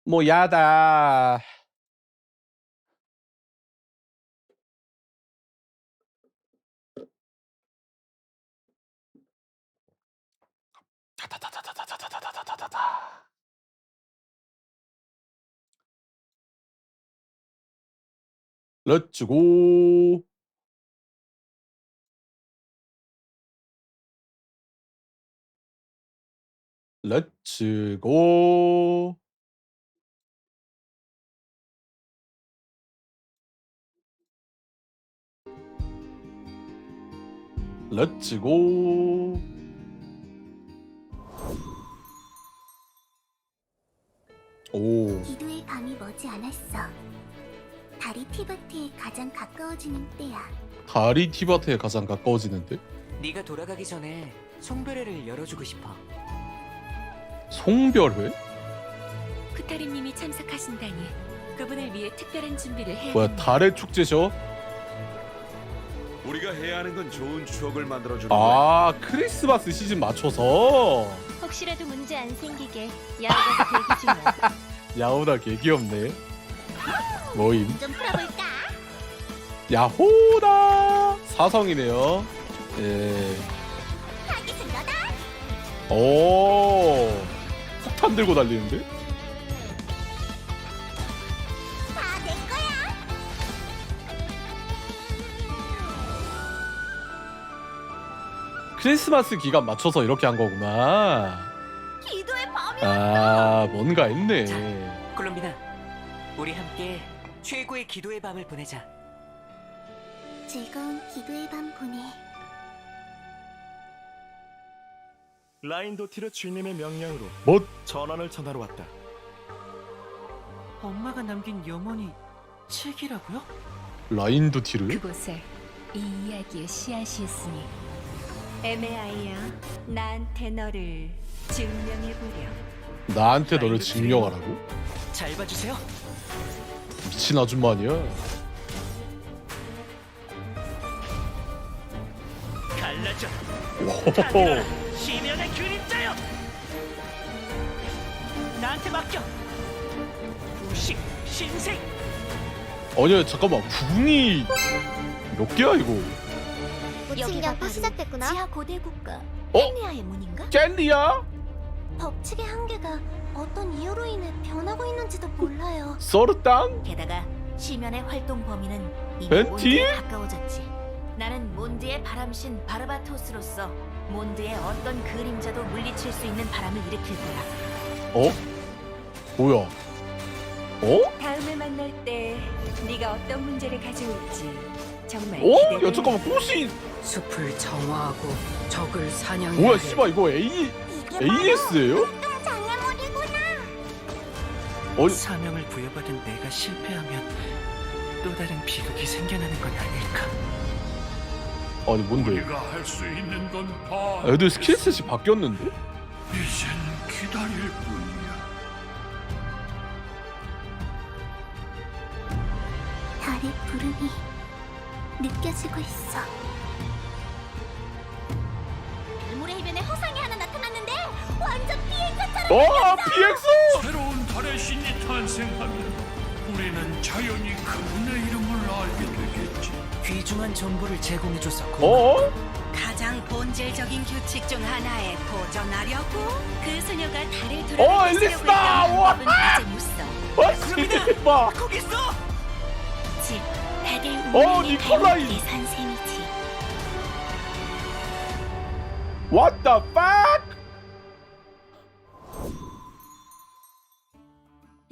뭐 야다. 다다다다다다다다다다다다. 렛츠 고. 렛츠 고. 렛츠 고. 오. 기도의 밤이 머지 않았어. 달이 티바트에 가장 가까워지는 때야. 달이 티바트에 가장 가까워지는데? 네가 돌아가기 전에 송별회를 열어주고 싶어. 송별회? 쿠타리님이 참석하신다니 그분을 위해 특별한 준비를 해야 뭐야, 합니다. 달의 축제셔? 우리가 해야 하는 건 좋은 추억을 만들어주는 거야. 아, 크리스마스 시즌 맞춰서. 혹시라도 문제 안 생기게 야외가 대기 중이야. 야우나 개 귀엽네. 모임. 좀 풀어볼까? 야호다. 사성이네요. 예. 타깃은 너다. 오. 폭탄 들고 달리는데? 다 내 거야. 크리스마스 기간 맞춰서 이렇게 한 거구나. 기도의 밤이. 아, 뭔가 있네. 콜롬비나, 우리 함께 최고의 기도의 밤을 보내자. 즐거운 기도의 밤 보내. 라인도티르 주인님의 명령으로 뭐? 전원을 전하러 왔다. 엄마가 남긴 영원히 책이라고요? 라인도티르? 그곳에 이 이야기의 씨앗이 있으니 애매아이야, 나한테 너를 증명해보렴. 나한테 너를 증명하라고? 잘 봐주세요. 미친 아줌마 아니야? 갈라져. 오호호. 시면의 그림자요. 나한테 맡겨. 부식 신생. 아니야, 잠깐만. 궁이 몇 개야 이거? 무칭경 또 시작됐구나. 지하 고대 국가 어? 헤네아의 문인가? 젤리야? 법칙의 한계가 어떤 이유로 인해 변하고 있는지도 몰라요. 서르땅? 게다가 시면의 활동 범위는 이미 벤티? 몬드에 가까워졌지. 나는 몬드의 바람신 바르바토스로서 몬드의 어떤 그림자도 물리칠 수 있는 바람을 일으킬 거야. 어? 뭐야? 어? 다음에 만날 때 네가 어떤 문제를 가져올지 정말 어? 기대돼. 야, 잠깐만. 꽃이 숲을 정화하고 적을 사냥해. 뭐야? 씨발, 이거 이게 AS예요? 바로 장애물이구나. 아니, 사명을 부여받은 내가 실패하면 또 다른 비극이 생겨나는 건 아닐까? 아니 뭔데? 우리가 할 수 있는 건 다. 애들 스킬셋이 바뀌었는데? 이젠 기다릴 뿐이야. 달의 부름이 느껴지고 있어. 물의 해변에 허상이 하나 나타났는데 완전 비행사처럼. 어, PX! 새로운 달의 신이 탄생하면 우리는 자연히 그분의 이름을 알게 되겠지. 귀중한 정보를 제공해줘서 고마워. 어? 가장 본질적인 규칙 중 하나에 도전하려고 그 소녀가 달에 어, 앨리스다! 우와! 이제 못 써. 아, 씨발! 거기 있어. 즉 다들 어, 운명의 니콜라이! 발목의 선생이지. What the fuck?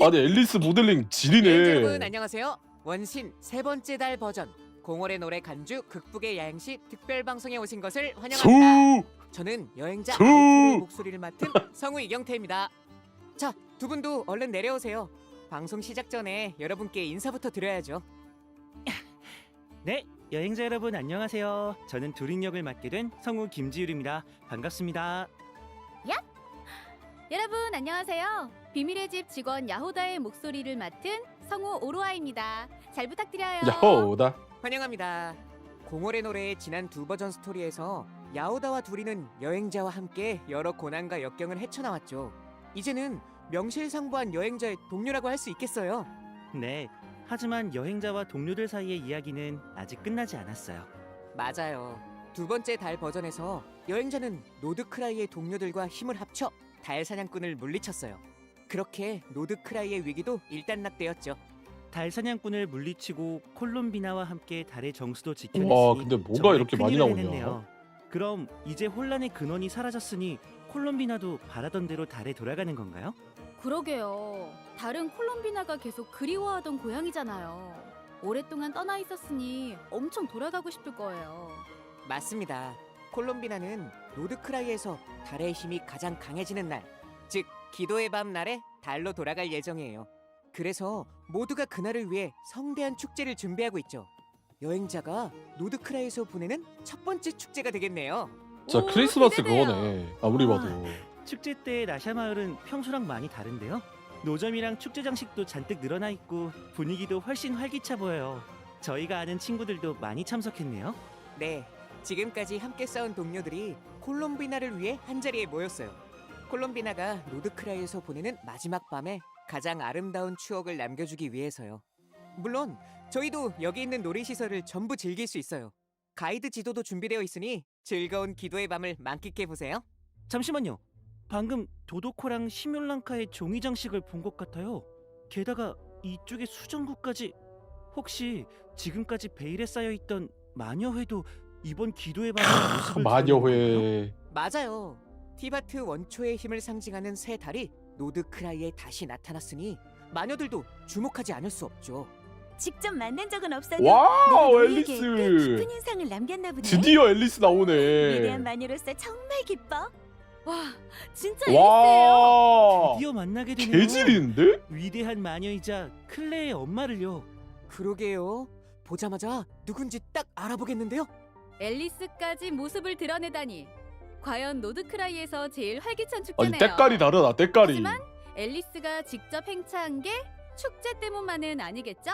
아니, 앨리스 모델링 여러분 지리네. 안녕하세요. 원신 세 번째 달 버전 공월의 노래 간주 극북의 야행시 특별 방송에 오신 것을 환영합니다. 수! 저는 여행자 수! 아이들의 목소리를 맡은 성우 이경태입니다. 자, 두 분도 얼른 내려오세요. 방송 시작 전에 여러분께 인사부터 드려야죠. 네, 여행자 여러분 안녕하세요. 저는 두링 역을 맡게 된 성우 김지율입니다. 반갑습니다. 여러분 안녕하세요. 비밀의 집 직원 야호다의 목소리를 맡은 성우 오로아입니다. 잘 부탁드려요. 야호다. 환영합니다. 공월의 노래의 지난 두 버전 스토리에서 야오다와 두리는 여행자와 함께 여러 고난과 역경을 헤쳐나왔죠. 이제는 명실상부한 여행자의 동료라고 할 수 있겠어요. 네. 하지만 여행자와 동료들 사이의 이야기는 아직 끝나지 않았어요. 맞아요. 두 번째 달 버전에서 여행자는 노드크라이의 동료들과 힘을 합쳐 달 사냥꾼을 물리쳤어요. 그렇게 노드크라이의 위기도 일단락되었죠. 달 사냥꾼을 물리치고 콜롬비나와 함께 달의 정수도 지켜냈으니 와, 근데 뭐가 정말 이렇게 많이 큰일을 나오냐. 해냈네요. 그럼 이제 혼란의 근원이 사라졌으니 콜롬비나도 바라던 대로 달에 돌아가는 건가요? 그러게요. 다른 콜롬비나가 계속 그리워하던 고향이잖아요. 오랫동안 떠나 있었으니 엄청 돌아가고 싶을 거예요. 맞습니다. 콜롬비나는 노드크라이에서 달의 힘이 가장 강해지는 날, 즉 기도의 밤 날에 달로 돌아갈 예정이에요. 그래서 모두가 그날을 위해 성대한 축제를 준비하고 있죠. 여행자가 노드크라이에서 보내는 첫 번째 축제가 되겠네요. 진짜 오, 크리스마스 기대돼요. 그거네. 아무리 와. 봐도. 축제 때 나샤 마을은 평소랑 많이 다른데요. 노점이랑 축제 장식도 잔뜩 늘어나 있고 분위기도 훨씬 활기차 보여요. 저희가 아는 친구들도 많이 참석했네요. 네, 지금까지 함께 싸운 동료들이 콜롬비나를 위해 한자리에 모였어요. 콜롬비나가 노드크라이에서 보내는 마지막 밤에 가장 아름다운 추억을 남겨주기 위해서요. 물론 저희도 여기 있는 놀이시설을 전부 즐길 수 있어요. 가이드 지도도 준비되어 있으니 즐거운 기도의 밤을 만끽해보세요. 잠시만요. 방금 도도코랑 시뮬랑카의 종이 장식을 본 것 같아요. 게다가 이쪽에 수정구까지. 혹시 지금까지 베일에 쌓여있던 마녀회도 이번 기도의 밤의 모습을 드러낸 건가요? 마녀회. 맞아요. 티바트 원초의 힘을 상징하는 새 달이 노드크라이에 다시 나타났으니 마녀들도 주목하지 않을 수 없죠. 직접 만난 적은 없어도 와우, 내가 너희에게 꽤 앨리스. 깊은 인상을 남겼나 보네. 드디어 앨리스 나오네. 위대한 마녀로서 정말 기뻐. 와, 진짜 앨리스예요. 와. 드디어 만나게 되네요. 개질인데? 위대한 마녀이자 클레의 엄마를요. 그러게요. 보자마자 누군지 딱 알아보겠는데요. 앨리스까지 모습을 드러내다니. 과연 노드크라이에서 제일 활기찬 아니 축제네요. 때깔이 다르다. 때깔이. 하지만 앨리스가 직접 행차한 게 축제 때문만은 아니겠죠?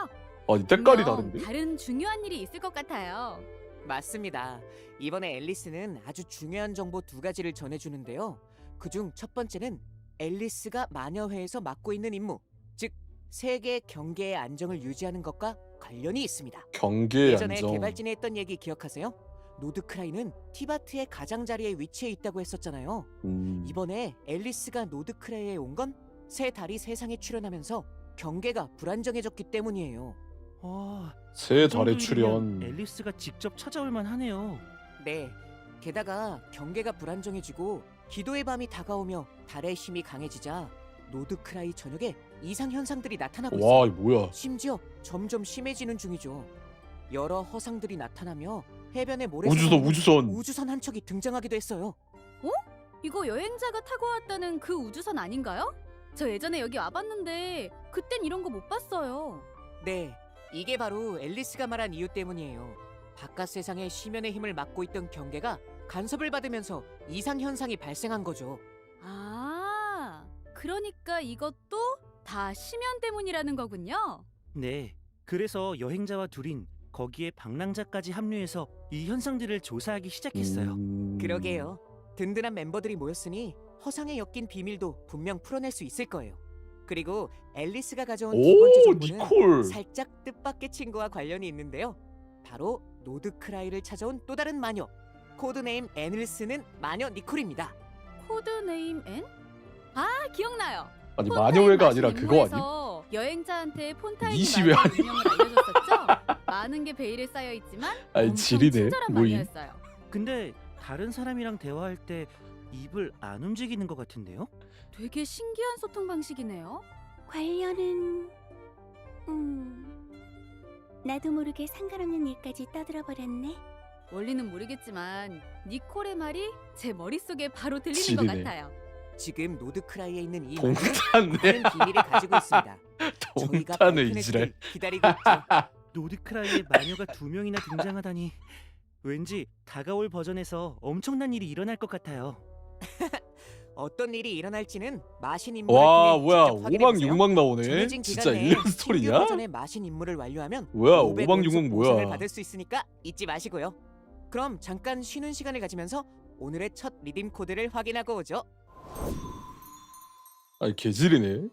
아니 때깔이 분명 다른데? 다른 중요한 일이 있을 것 같아요. 맞습니다. 이번에 앨리스는 아주 중요한 정보 두 가지를 전해주는데요. 그중 첫 번째는 앨리스가 마녀회에서 맡고 있는 임무, 즉 세계 경계의 안정을 유지하는 것과 관련이 있습니다. 경계 예전에 안정. 개발진이 했던 얘기 기억하세요? 노드크라이는 티바트의 가장자리에 위치해 있다고 했었잖아요. 이번에 앨리스가 노드크라이에 온 건 새 달이 세상에 출현하면서 경계가 불안정해졌기 때문이에요. 새 그 달의 정도이면 출현. 앨리스가 직접 찾아올 만하네요. 네. 게다가 경계가 불안정해지고 기도의 밤이 다가오며 달의 힘이 강해지자 노드크라이 전역에 이상 현상들이 나타나고 있어요. 와, 이 뭐야? 심지어 점점 심해지는 중이죠. 여러 허상들이 나타나며 해변의 우주선, 모래사장에 우주선. 한 척이 등장하기도 했어요. 이거 여행자가 타고 왔다는 그 우주선 아닌가요? 저 예전에 여기 와봤는데 그땐 이런 거 못 봤어요. 네, 이게 바로 앨리스가 말한 이유 때문이에요. 바깥 세상의 심연의 힘을 막고 있던 경계가 간섭을 받으면서 이상 현상이 발생한 거죠. 아, 그러니까 이것도 다 심연 때문이라는 거군요. 네. 그래서 여행자와 둘인 거기에 방랑자까지 합류해서 이 현상들을 조사하기 시작했어요. 그러게요. 든든한 멤버들이 모였으니 허상에 엮인 비밀도 분명 풀어낼 수 있을 거예요. 그리고 앨리스가 가져온 두 번째 오, 정보는 니콜. 살짝 뜻밖의 친구와 관련이 있는데요. 바로 노드크라이를 찾아온 또 다른 마녀, 코드네임 앤을 쓰는 마녀 니콜입니다. 코드네임 N? 아, 기억나요. 아니 폰타인 마녀회가 마신 아니라 그거 아니? 임무에서 여행자한테 폰타인 이시회 마녀 운영을 알려줬었죠. 많은 게 베일에 쌓여 있지만 아니, 엄청 지리네. 친절한 뭐임? 마녀였어요. 근데 다른 사람이랑 대화할 때 입을 안 움직이는 것 같은데요? 되게 신기한 소통 방식이네요. 관련은 나도 모르게 상관없는 일까지 떠들어버렸네. 원리는 모르겠지만 니콜의 말이 제 머릿속에 바로 들리는 지리네. 것 같아요. 지금 노드크라이에 있는 이 마녀는 동탄네. 많은 비밀을 가지고 있습니다. 저희가 동탄네 발견해주길 이지랄. 기다리고 있죠. 노드크라이에 마녀가 2명이나 등장하다니 왠지 다가올 버전에서 엄청난 일이 일어날 것 같아요. 어떤 일이 일어날지는 마신 임무를 와, 통해 뭐야? 직접 확인해보세요. 5막 6막 나오네. 정해진 진짜 기간 내에 일련 신규 스토리냐? 버전의 마신 임무를 완료하면 뭐야? 500 5막 6막 원석 보상을 뭐야? 받을 수 있으니까 잊지 마시고요. 그럼 잠깐 쉬는 시간을 가지면서 오늘의 첫 리딤 코드를 확인하고 오죠. 아니 개질이네.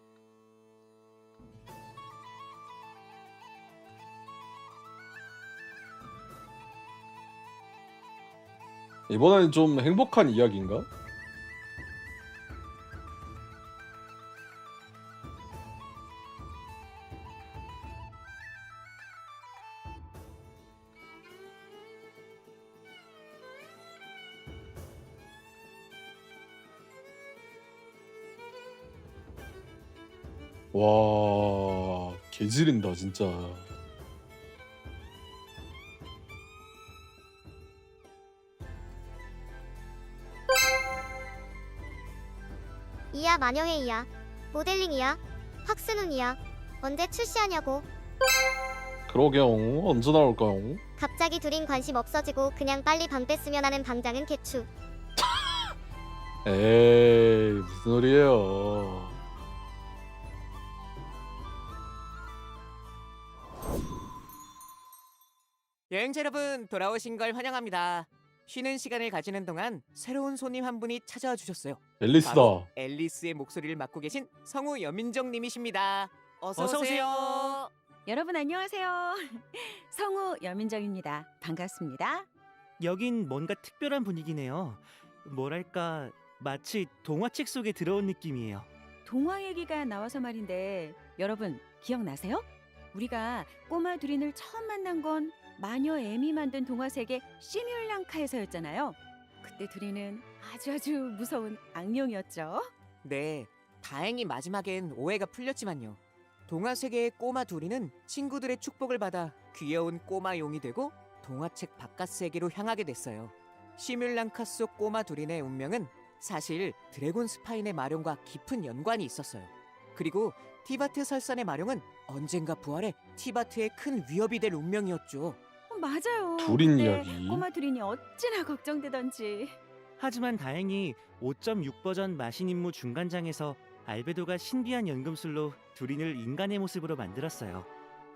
이번엔 좀 행복한 이야기인가? 와, 개지린다 진짜. 이야 만영의 모델링이야 학수능이야 언제 출시하냐고. 그러게요. 언제 나올까요? 갑자기 둘인 관심 없어지고 그냥 빨리 방 뺐으면 하는 방장은 개추. 에이 무슨 소리예요. 여행자 여러분, 돌아오신 걸 환영합니다. 쉬는 시간을 가지는 동안 새로운 손님 한 분이 찾아와 주셨어요. 앨리스다. 바로 앨리스의 목소리를 맡고 계신 성우 여민정 님이십니다. 어서 어서 오세요. 오세요. 여러분 안녕하세요. 성우 여민정입니다. 반갑습니다. 여긴 뭔가 특별한 분위기네요. 뭐랄까 마치 동화책 속에 들어온 느낌이에요. 동화 얘기가 나와서 말인데 여러분 기억나세요? 우리가 꼬마 두린을 처음 만난 건 마녀 엠이 만든 동화 세계 시뮬랑카에서였잖아요. 그때 두린은 아주 무서운 악령이었죠. 네, 다행히 마지막엔 오해가 풀렸지만요. 동화 세계의 꼬마 두리는 친구들의 축복을 받아 귀여운 꼬마 용이 되고 동화책 바깥 세계로 향하게 됐어요. 시뮬랑카 속 꼬마 두린의 운명은 사실 드래곤 스파인의 마룡과 깊은 연관이 있었어요. 그리고 티바트 설산의 마룡은 언젠가 부활해 티바트의 큰 위협이 될 운명이었죠. 맞아요. 두린 그때 이야기. 꼬마 두린이 어찌나 걱정되던지. 하지만 다행히 5.6 버전 마신 임무 중간장에서 알베도가 신비한 연금술로 두린을 인간의 모습으로 만들었어요.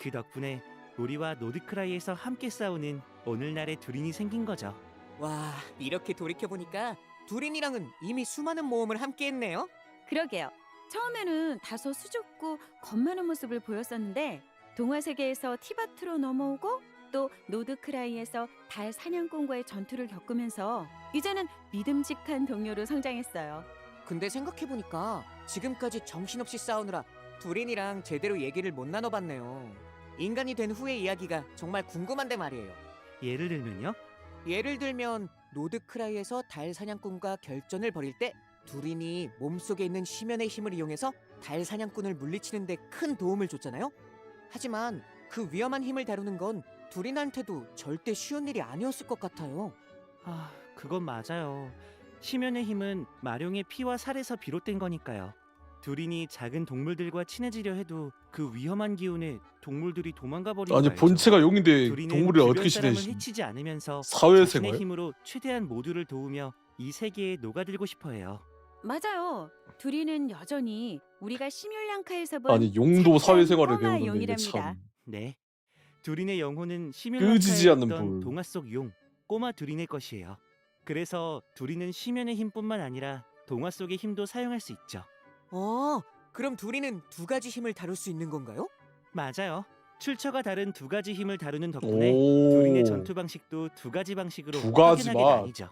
그 덕분에 우리와 노드크라이에서 함께 싸우는 오늘날의 두린이 생긴 거죠. 와, 이렇게 돌이켜보니까 두린이랑은 이미 수많은 모험을 함께 했네요. 그러게요. 처음에는 다소 수줍고 겁 많은 모습을 보였었는데 동화 세계에서 티바트로 넘어오고 또 노드크라이에서 달 사냥꾼과의 전투를 겪으면서 이제는 믿음직한 동료로 성장했어요. 근데 생각해보니까 지금까지 정신없이 싸우느라 두린이랑 제대로 얘기를 못 나눠봤네요. 인간이 된 후의 이야기가 정말 궁금한데 말이에요. 예를 들면요. 예를 들면 노드크라이에서 달 사냥꾼과 결전을 벌일 때 두린이 몸속에 있는 심연의 힘을 이용해서 달 사냥꾼을 물리치는 데 큰 도움을 줬잖아요. 하지만 그 위험한 힘을 다루는 건 두린한테도 절대 쉬운 일이 아니었을 것 같아요. 아, 그건 맞아요. 심연의 힘은 마룡의 피와 살에서 비롯된 거니까요. 두린이 작은 동물들과 친해지려 해도 그 위험한 기운에 동물들이 도망가 버리는 아니 거죠. 본체가 용인데 두린은 동물이 주변 어떻게 사람을 지내시? 해치지 않으면서 사회생활? 자신의 힘으로 최대한 모두를 도우며 이 세계에 녹아들고 싶어해요. 맞아요. 두린은 여전히 우리가 시뮬랑카에서 본 아니 용도 착한 사회생활을 꼬마 배우는데 이게 용이랍니다. 참. 네, 두린의 영혼은 끄지지 시뮬랑카에 않는 있던 불. 동화 속 용, 꼬마 두린의 것이에요. 그래서 두린은 심연의 힘뿐만 아니라 동화 속의 힘도 사용할 수 있죠. 그럼 두린은 두 가지 힘을 다룰 수 있는 건가요? 맞아요. 출처가 다른 두 가지 힘을 다루는 덕분에 오. 두린의 전투 방식도 두 가지 방식으로 두 가지 확연하게 맛. 나뉘죠.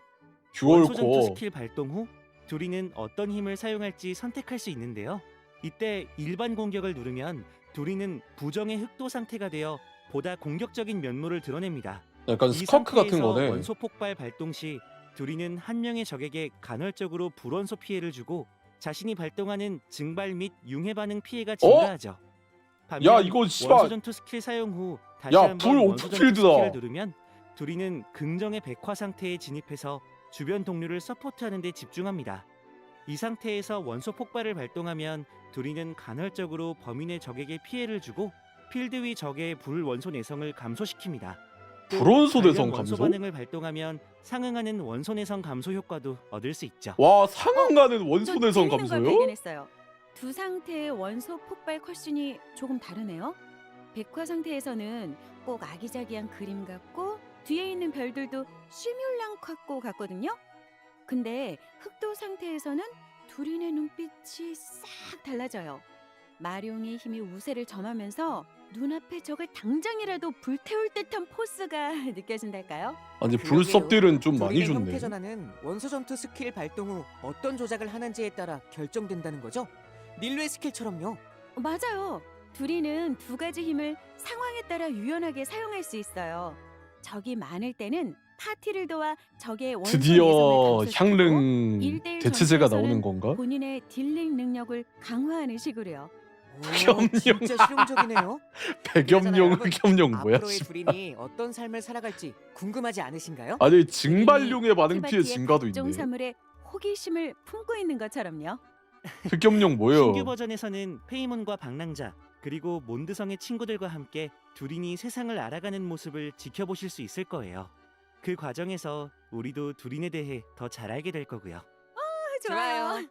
원소 전투 듀얼코어. 스킬 발동 후 두린은 어떤 힘을 사용할지 선택할 수 있는데요. 이때 일반 공격을 누르면 두린은 부정의 흑도 상태가 되어 보다 공격적인 면모를 드러냅니다. 약간 이 스쿼크 같은 상태에서 거네. 원소 폭발 발동 시 두린은 한 명의 적에게 간헐적으로 불원소 피해를 주고 자신이 발동하는 증발 및 융해 반응 피해가 증가하죠. 반면 야, 이거 씨발. 원소 전투 스킬 사용 후 다시 야, 한번 불 원소 전투 오프필드다. 스킬을 누르면 두린은 긍정의 백화 상태에 진입해서 주변 동료를 서포트하는 데 집중합니다. 이 상태에서 원소 폭발을 발동하면 두린은 간헐적으로 범인의 적에게 피해를 주고 필드 위 적의 불 원소 내성을 감소시킵니다. 또 불원소 내성 관련 원소 감소? 반응을 발동하면 상응하는 원소 내성 감소 효과도 얻을 수 있죠. 와 상응하는 좀 원소 내성 재밌는 걸 감소요? 발견했어요. 두 상태의 원소 폭발 컷신이 조금 다르네요. 백화 상태에서는 꼭 아기자기한 그림 같고 뒤에 있는 별들도 시뮬랑카코 같거든요. 근데 흑도 상태에서는 두린의 눈빛이 싹 달라져요. 마룡의 힘이 우세를 점하면서 눈앞에 적을 당장이라도 불태울 듯한 포스가 느껴진달까요? 아니 그러게요. 불섭딜은 좀 많이 두린의 줬네. 형태 전환은 원소 전투 스킬 발동 후 어떤 조작을 하는지에 따라 결정된다는 거죠? 닐루의 스킬처럼요. 맞아요. 두린은 두 가지 힘을 상황에 따라 유연하게 사용할 수 있어요. 적이 많을 때는 파티를 도와 적의 원소 드디어 예상을 감소시키고 향릉 1대1 대체제가 전투에서는 나오는 건가? 본인의 딜링 능력을 강화하는 식으로요. 오, 흑염룡. 진짜 실용적이네요. 백염룡, 여러분, 흑염룡 뭐야? 앞으로의 두린이 어떤 삶을 살아갈지 궁금하지 않으신가요? 아니 증발룡의 반응 피해 티바티의 증가도 각종 있네. 사물에 호기심을 품고 있는 것처럼요. 흑염룡 뭐예요? 신규 버전에서는 페이몬과 방랑자 그리고 몬드성의 친구들과 함께 두린이 세상을 알아가는 모습을 지켜보실 수 있을 거예요. 그 과정에서 우리도 두린에 대해 더 잘 알게 될 거고요. 좋아요.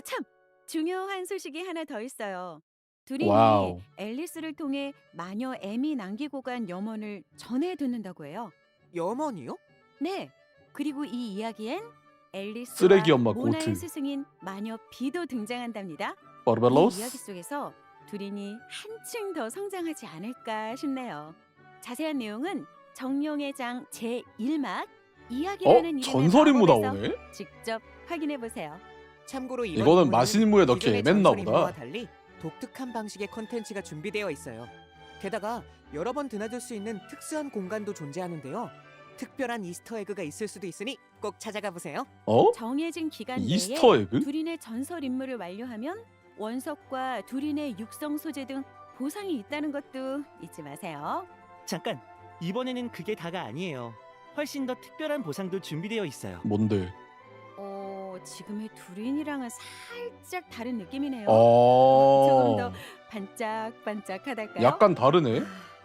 참 중요한 소식이 하나 더 있어요. 두린이 와우. 앨리스를 통해 마녀 에미 남기고 간 염원을 전해 듣는다고 해요. 염원이요? 네. 그리고 이 이야기엔 앨리스와 쓰레기 엄마 모나의 고트. 스승인 마녀 비도 등장한답니다. 이 바르벨로스? 이야기 속에서 두린이 한층 더 성장하지 않을까 싶네요. 자세한 내용은 정령의 장 제1막 이야기라는 이름의 전설 임무 마법에서 나오네? 직접 확인해 보세요. 참고로 이번 이거는 임무는 마신 임무에 넣기 기존의 애맸나 전설 임무와 보다. 달리 독특한 방식의 컨텐츠가 준비되어 있어요. 게다가 여러 번 드나들 수 있는 특수한 공간도 존재하는데요. 특별한 이스터 에그가 있을 수도 있으니 꼭 찾아가 보세요. 어? 정해진 기간 내에 이스터 에그? 두린의 전설 임무를 완료하면 원석과 두린의 육성 소재 등 보상이 있다는 것도 잊지 마세요. 잠깐, 이번에는 그게 다가 아니에요. 훨씬 더 특별한 보상도 준비되어 있어요. 뭔데? 지금의 두린이랑은 살짝 다른 느낌이네요. 어. 조금 더 반짝반짝하달까요? 약간 다르네.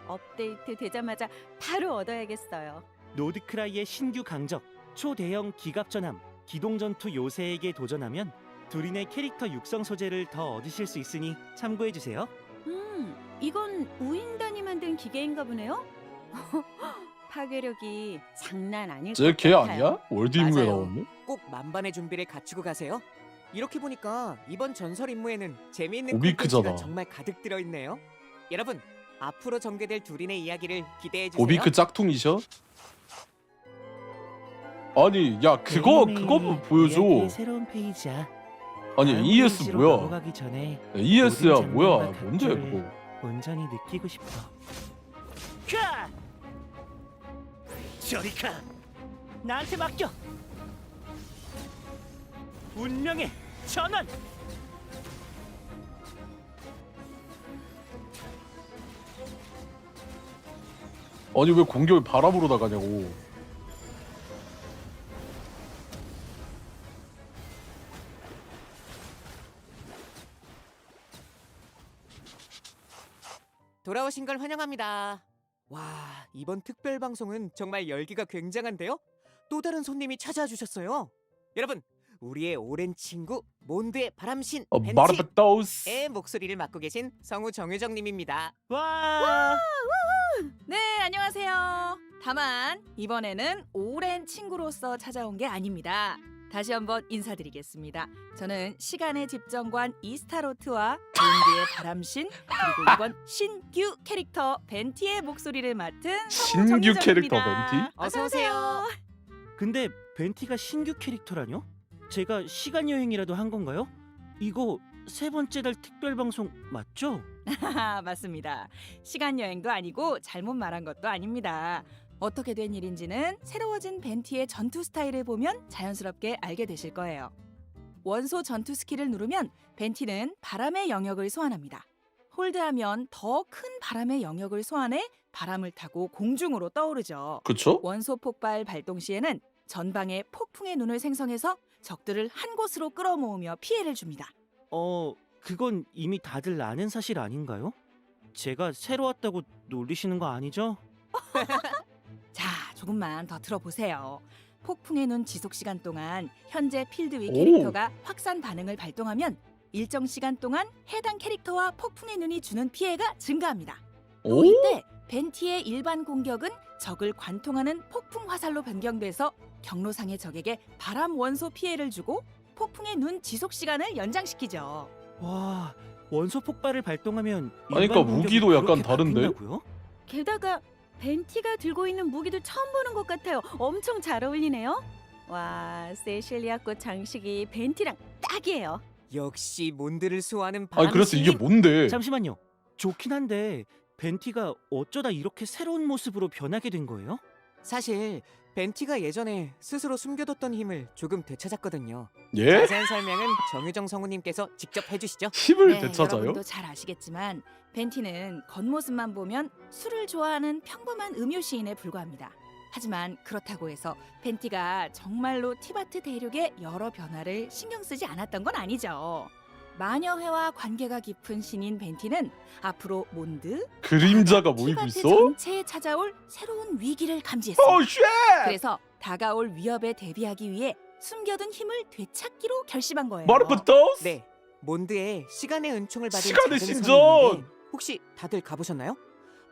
업데이트 되자마자 바로 얻어야겠어요. 노드크라이의 신규 강적, 초대형 기갑전함, 기동전투 요새에게 도전하면 두린의 캐릭터 육성 소재를 더 얻으실 수 있으니 참고해주세요. 이건 우인단이 만든 기계인가 보네요. 파괴력이 장난 아닐 것 쟤걔 같아요. 아니야? 월드 임무에 맞아요. 나오네? 꼭 만반의 준비를 갖추고 가세요. 이렇게 보니까 이번 전설 임무에는 재미있는 오비크잖아. 콘텐츠가 정말 가득 들어있네요. 여러분, 앞으로 전개될 두린의 이야기를 기대해주세요. 오비크 짝퉁이셔? 아니 야 그거 보여줘. 이야기의 새로운 페이지야. 아니 다음 ES 페이지로 뭐야? 넘어가기 전에 ES야 모든 뭐야? 장면과 뭔데 각도를 그거? 온전히 느끼고 싶어. 캬! 저리 가. 나한테 맡겨. 운명의 전환. 아니 왜 공격이 바람으로 나가냐고. 돌아오신 걸 환영합니다. 와, 이번 특별 방송은 정말 열기가 굉장한데요? 또 다른 손님이 찾아와 주셨어요. 여러분, 우리의 오랜 친구 몬드의 바람신 벤티의 마르베토스. 목소리를 맡고 계신 성우 정유정님입니다. 와! 네, 안녕하세요. 다만 이번에는 오랜 친구로서 찾아온 게 아닙니다. 다시 한번 인사드리겠습니다. 저는 시간의 집정관 이스타로트와 몬드의 바람신 그리고 이번 신규 캐릭터 벤티의 목소리를 맡은 성우 신규 정유정입니다. 캐릭터 벤티? 어서 오세요. 근데 벤티가 신규 캐릭터라뇨? 제가 시간 여행이라도 한 건가요? 이거 세 번째 달 특별 방송 맞죠? 맞습니다. 시간 여행도 아니고 잘못 말한 것도 아닙니다. 어떻게 된 일인지는 새로워진 벤티의 전투 스타일을 보면 자연스럽게 알게 되실 거예요. 원소 전투 스킬을 누르면 벤티는 바람의 영역을 소환합니다. 홀드하면 더 큰 바람의 영역을 소환해 바람을 타고 공중으로 떠오르죠. 그쵸? 원소 폭발 발동 시에는 전방에 폭풍의 눈을 생성해서 적들을 한 곳으로 끌어모으며 피해를 줍니다. 그건 이미 다들 아는 사실 아닌가요? 제가 새로 왔다고 놀리시는 거 아니죠? 자, 조금만 더 들어보세요. 폭풍의 눈 지속 시간 동안 현재 필드 위 오. 캐릭터가 확산 반응을 발동하면 일정 시간 동안 해당 캐릭터와 폭풍의 눈이 주는 피해가 증가합니다. 또 오? 이때 벤티의 일반 공격은 적을 관통하는 폭풍 화살로 변경돼서 경로상의 적에게 바람 원소 피해를 주고 폭풍의 눈 지속 시간을 연장시키죠. 와, 원소 폭발을 발동하면 아니, 그러니까 일반 공격이 무기도 약간 그렇게 다른데? 바뀐다고요? 게다가 벤티가 들고 있는 무기도 처음 보는 것 같아요. 엄청 잘 어울리네요. 와, 세실리아 꽃 장식이 벤티랑 딱이에요. 역시 몬드를 수호하는 아니 그래서 이게 바람신이 뭔데? 잠시만요. 좋긴 한데 벤티가 어쩌다 이렇게 새로운 모습으로 변하게 된 거예요? 사실 벤티가 예전에 스스로 숨겨뒀던 힘을 조금 되찾았거든요. 예? 자세한 설명은 정유정 성우님께서 직접 해주시죠. 힘을 네, 되찾아요? 여러분도 잘 아시겠지만 벤티는 겉모습만 보면 술을 좋아하는 평범한 음유 시인에 불과합니다. 하지만 그렇다고 해서 벤티가 정말로 티바트 대륙의 여러 변화를 신경 쓰지 않았던 건 아니죠. 마녀회와 관계가 깊은 신인 벤티는 앞으로 몬드, 그림자가 모이고 티바트 있어? 전체에 찾아올 새로운 위기를 감지했습니다. 오 쉣! 그래서 다가올 위협에 대비하기 위해 숨겨둔 힘을 되찾기로 결심한 거예요. 마르프토스? 네, 몬드에 시간의 은총을 받은 시간의 작은 신전! 섬이 있는데 혹시 다들 가보셨나요?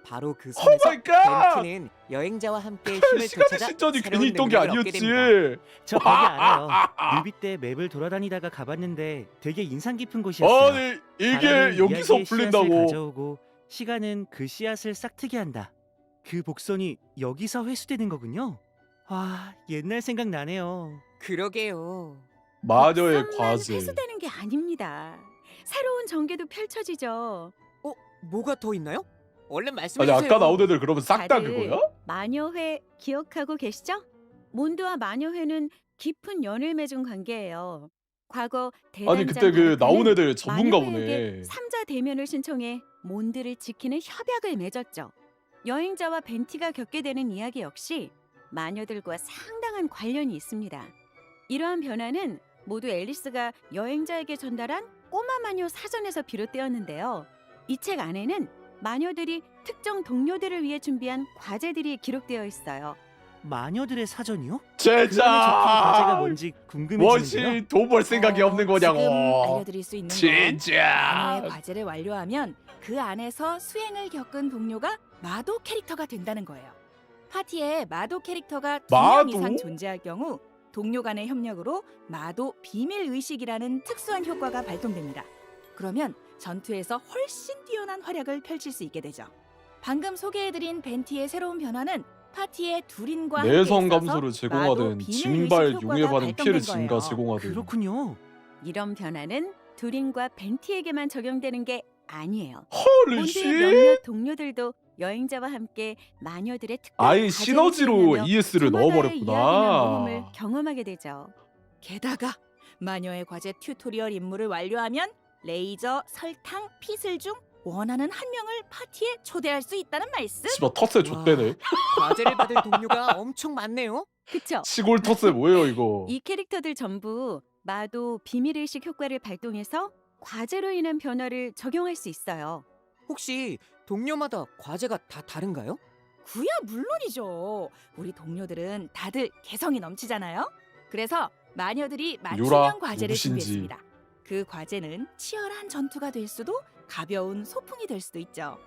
바로 그 오 섬에서 마이 갓! 벤티는 여행자와 함께 힘을 시간의 되찾아 신전이 새로운 괜히 있던 게 능력을 얻게 됩니다. 아니었지. 저 거기 알아요. 뮤비 때 맵을 돌아다니다가 가봤는데 되게 인상 깊은 곳이었어요. 아니 이게 바람은 여기서 이야기의 씨앗을 풀린다고. 가져오고 시간은 그 씨앗을 싹트게 한다. 그 복선이 여기서 회수되는 거군요. 와, 옛날 생각나네요. 그러게요. 마녀의 복선만 과제. 회수되는 게 아닙니다. 새로운 전개도 펼쳐지죠. 뭐가 더 있나요? 얼른 아니 말씀해주세요. 아까 나온 애들 그러면 싹 다 다들 그거야? 마녀회 기억하고 계시죠? 몬드와 마녀회는 깊은 연을 맺은 관계예요. 과거 대단장 아니 그때 그 바르카는 나온 애들 전문가 마녀회에게 보네. 3자 대면을 신청해 몬드를 지키는 협약을 맺었죠. 여행자와 벤티가 겪게 되는 이야기 역시 마녀들과 상당한 관련이 있습니다. 이러한 변화는 모두 앨리스가 여행자에게 전달한 꼬마 마녀 사전에서 비롯되었는데요. 이 책 안에는 마녀들이 특정 동료들을 위해 준비한 과제들이 기록되어 있어요. 마녀들의 사전이요? 그 안에 적힌 과제가 제자. 뭔지 궁금해지는데요. 원시 돈 벌 생각이 없는 거냐고. 지금 알려드릴 수 있는 건 진짜. 마녀의 과제를 완료하면 그 안에서 수행을 겪은 동료가 마도 캐릭터가 된다는 거예요. 파티에 마도 캐릭터가 2명 마도? 이상 존재할 경우 동료 간의 협력으로 마도 비밀 의식이라는 특수한 효과가 발동됩니다. 그러면 전투에서 훨씬 뛰어난 활약을 펼칠 수 있게 되죠. 방금 소개해드린 벤티의 새로운 변화는 파티의 둘인과 내성 함께 감소를 있어서 제공하든 마도 비밀 징발 의식 효과가 용해 받은 피해를 발동된 증가 거예요. 제공하든. 그렇군요. 이런 변화는 두린과 벤티에게만 적용되는 게 아니에요. 헐리 몬드의 씨. 몇몇 동료들도 여행자와 함께 마녀들의 특별 아예 과제를 시너지로 수행하며 ES를 저마다의 이야기나 넣어버렸구나. 모험을 경험하게 되죠. 게다가 마녀의 과제 튜토리얼 임무를 완료하면 레이저, 설탕, 피슬 중 원하는 한 명을 파티에 초대할 수 있다는 말씀? 씨발 텃세 좆대네. 과제를 받을 동료가 엄청 많네요. 그쵸? 시골 텃세 뭐예요 이거? 이 캐릭터들 전부 마도 비밀의식 효과를 발동해서 과제로 인한 변화를 적용할 수 있어요. 혹시 동료마다 과제가 다 다른가요? 구야 물론이죠. 우리 동료들은 다들 개성이 넘치잖아요. 그래서 마녀들이 유라, 맞춤형 과제를 누구신지. 준비했습니다. 그 과제는 치열한 전투가 될 수도 가벼운 소풍이 될 수도 있죠.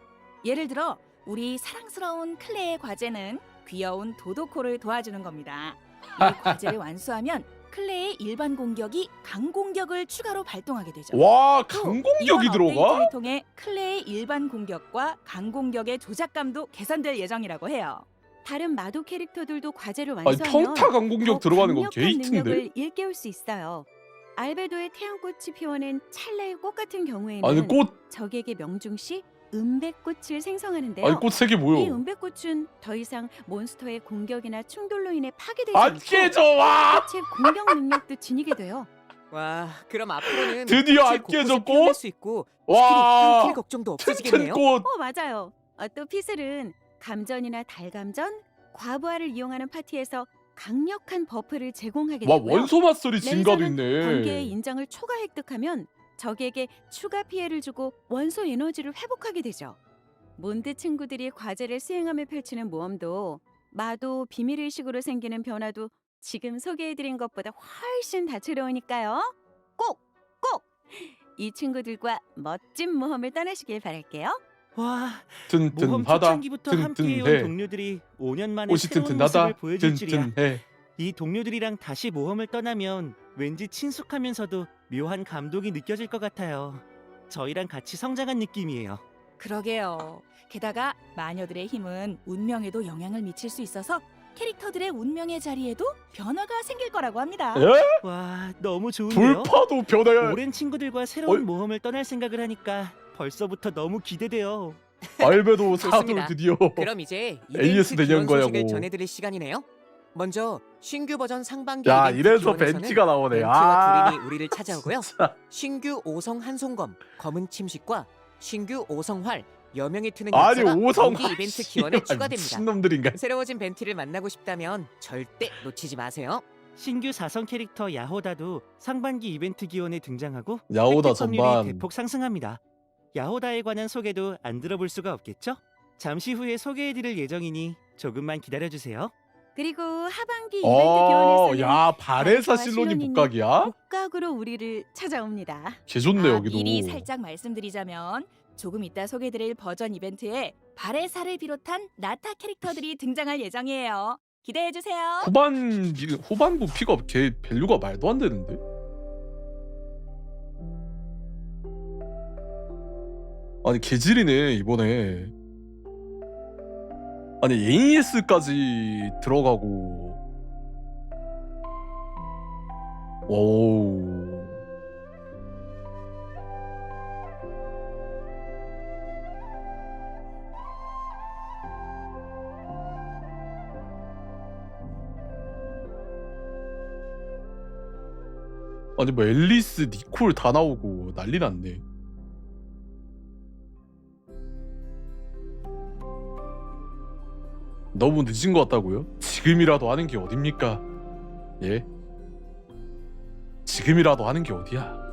예를 들어 우리 사랑스러운 클레의 과제는 귀여운 도도코를 도와주는 겁니다. 이 과제를 완수하면 클레의 일반 공격이 강공격을 추가로 발동하게 되죠. 와 또 강공격이 이번 들어가? 업데이트를 통해 클레의 일반 공격과 강공격의 조작감도 개선될 예정이라고 해요. 다른 마도 캐릭터들도 과제를 아니 완수하면 평타 강공격 더 들어가는 건 강력한 게이트인데? 능력을 일깨울 수 있어요. 알베도의 태양꽃이 피워낸 찰나의 꽃 같은 경우에는 아니 꽃 적에게 명중시 은백꽃을 생성하는데요. 아니 꽃 색이 이 뭐요? 은백꽃은 더 이상 몬스터의 공격이나 충돌로 인해 파괴되지 안 않고 깨져 와! 꽃의 공격 능력도 지니게 돼요. 와, 그럼 앞으로는 드디어 꽃을 안 깨져, 곳곳에 꽃? 피워낼 수 있고 와! 스킬이 끊길 걱정도 없어지겠네요. 튼튼꽃. 맞아요. 또 피슬은 감전이나 달감전, 과부하를 이용하는 파티에서 강력한 버프를 제공하게 와 되고요. 원소 맛소리 증가도 레이저는 번개의 있네. 인장을 초과 획득하면 적에게 추가 피해를 주고 원소 에너지를 회복하게 되죠. 몬드 친구들이 과제를 수행하며 펼치는 모험도 마도 비밀의식으로 생기는 변화도 지금 소개해드린 것보다 훨씬 다채로우니까요. 꼭 이 친구들과 멋진 모험을 떠나시길 바랄게요. 와, 모험 튼튼하다. 초창기부터 함께해온 튼튼해. 네, 동료들이 5년 만에 옷이 새로운 튼튼하다. 모습을 보여줄 줄이야. 튼튼해. 이 동료들이랑 다시 모험을 떠나면 왠지 친숙하면서도 묘한 감동이 느껴질 것 같아요. 저희랑 같이 성장한 느낌이에요. 그러게요. 게다가 마녀들의 힘은 운명에도 영향을 미칠 수 있어서 캐릭터들의 운명의 자리에도 변화가 생길 거라고 합니다. 에? 와, 너무 좋은데요? 불파도 변해. 오랜 친구들과 새로운 어이. 모험을 떠날 생각을 하니까 벌써부터 너무 기대돼요. 알베도 사도 좋습니다. 드디어 그럼 이제 AS 이벤트 내년 기원 소식을 거냐고. 전해드릴 시간이네요. 먼저 신규 버전 상반기 야, 이벤트 이래서 기원에서는 벤티가 나오네. 벤티와 아, 두린이 우리를 찾아오고요. 진짜. 신규 5성 한송검, 검은 침식과 신규 5성 활, 여명이 트는 아니 역사가 오성 단기 이벤트 기원에 추가됩니다. 미친놈들인가. 새로워진 벤티를 만나고 싶다면 절대 놓치지 마세요. 신규 4성 캐릭터 야호다도 상반기 이벤트 기원에 등장하고 야호다 획득 확률이 전반. 대폭 상승합니다. 야호다에 관한 소개도 안 들어볼 수가 없겠죠? 잠시 후에 소개해드릴 예정이니 조금만 기다려주세요. 그리고 하반기 이벤트 기원에서는 야, 바레사 바레사와 실론이 실론이는 복각이야? 복각으로 우리를 찾아옵니다. 개 좋네 여기도. 미리 살짝 말씀드리자면 조금 이따 소개드릴 버전 이벤트에 바레사를 비롯한 나타 캐릭터들이 등장할 예정이에요. 기대해 주세요. 후반부 픽업 걔 밸류가 말도 안 되는데. 아니 개질이네 이번에. 아니 AES까지 들어가고. 오. 아니 뭐 앨리스, 니콜 다 나오고 난리 났네. 너무 늦은 것 같다고요? 지금이라도 하는 게 어딥니까? 예? 지금이라도 하는 게 어디야?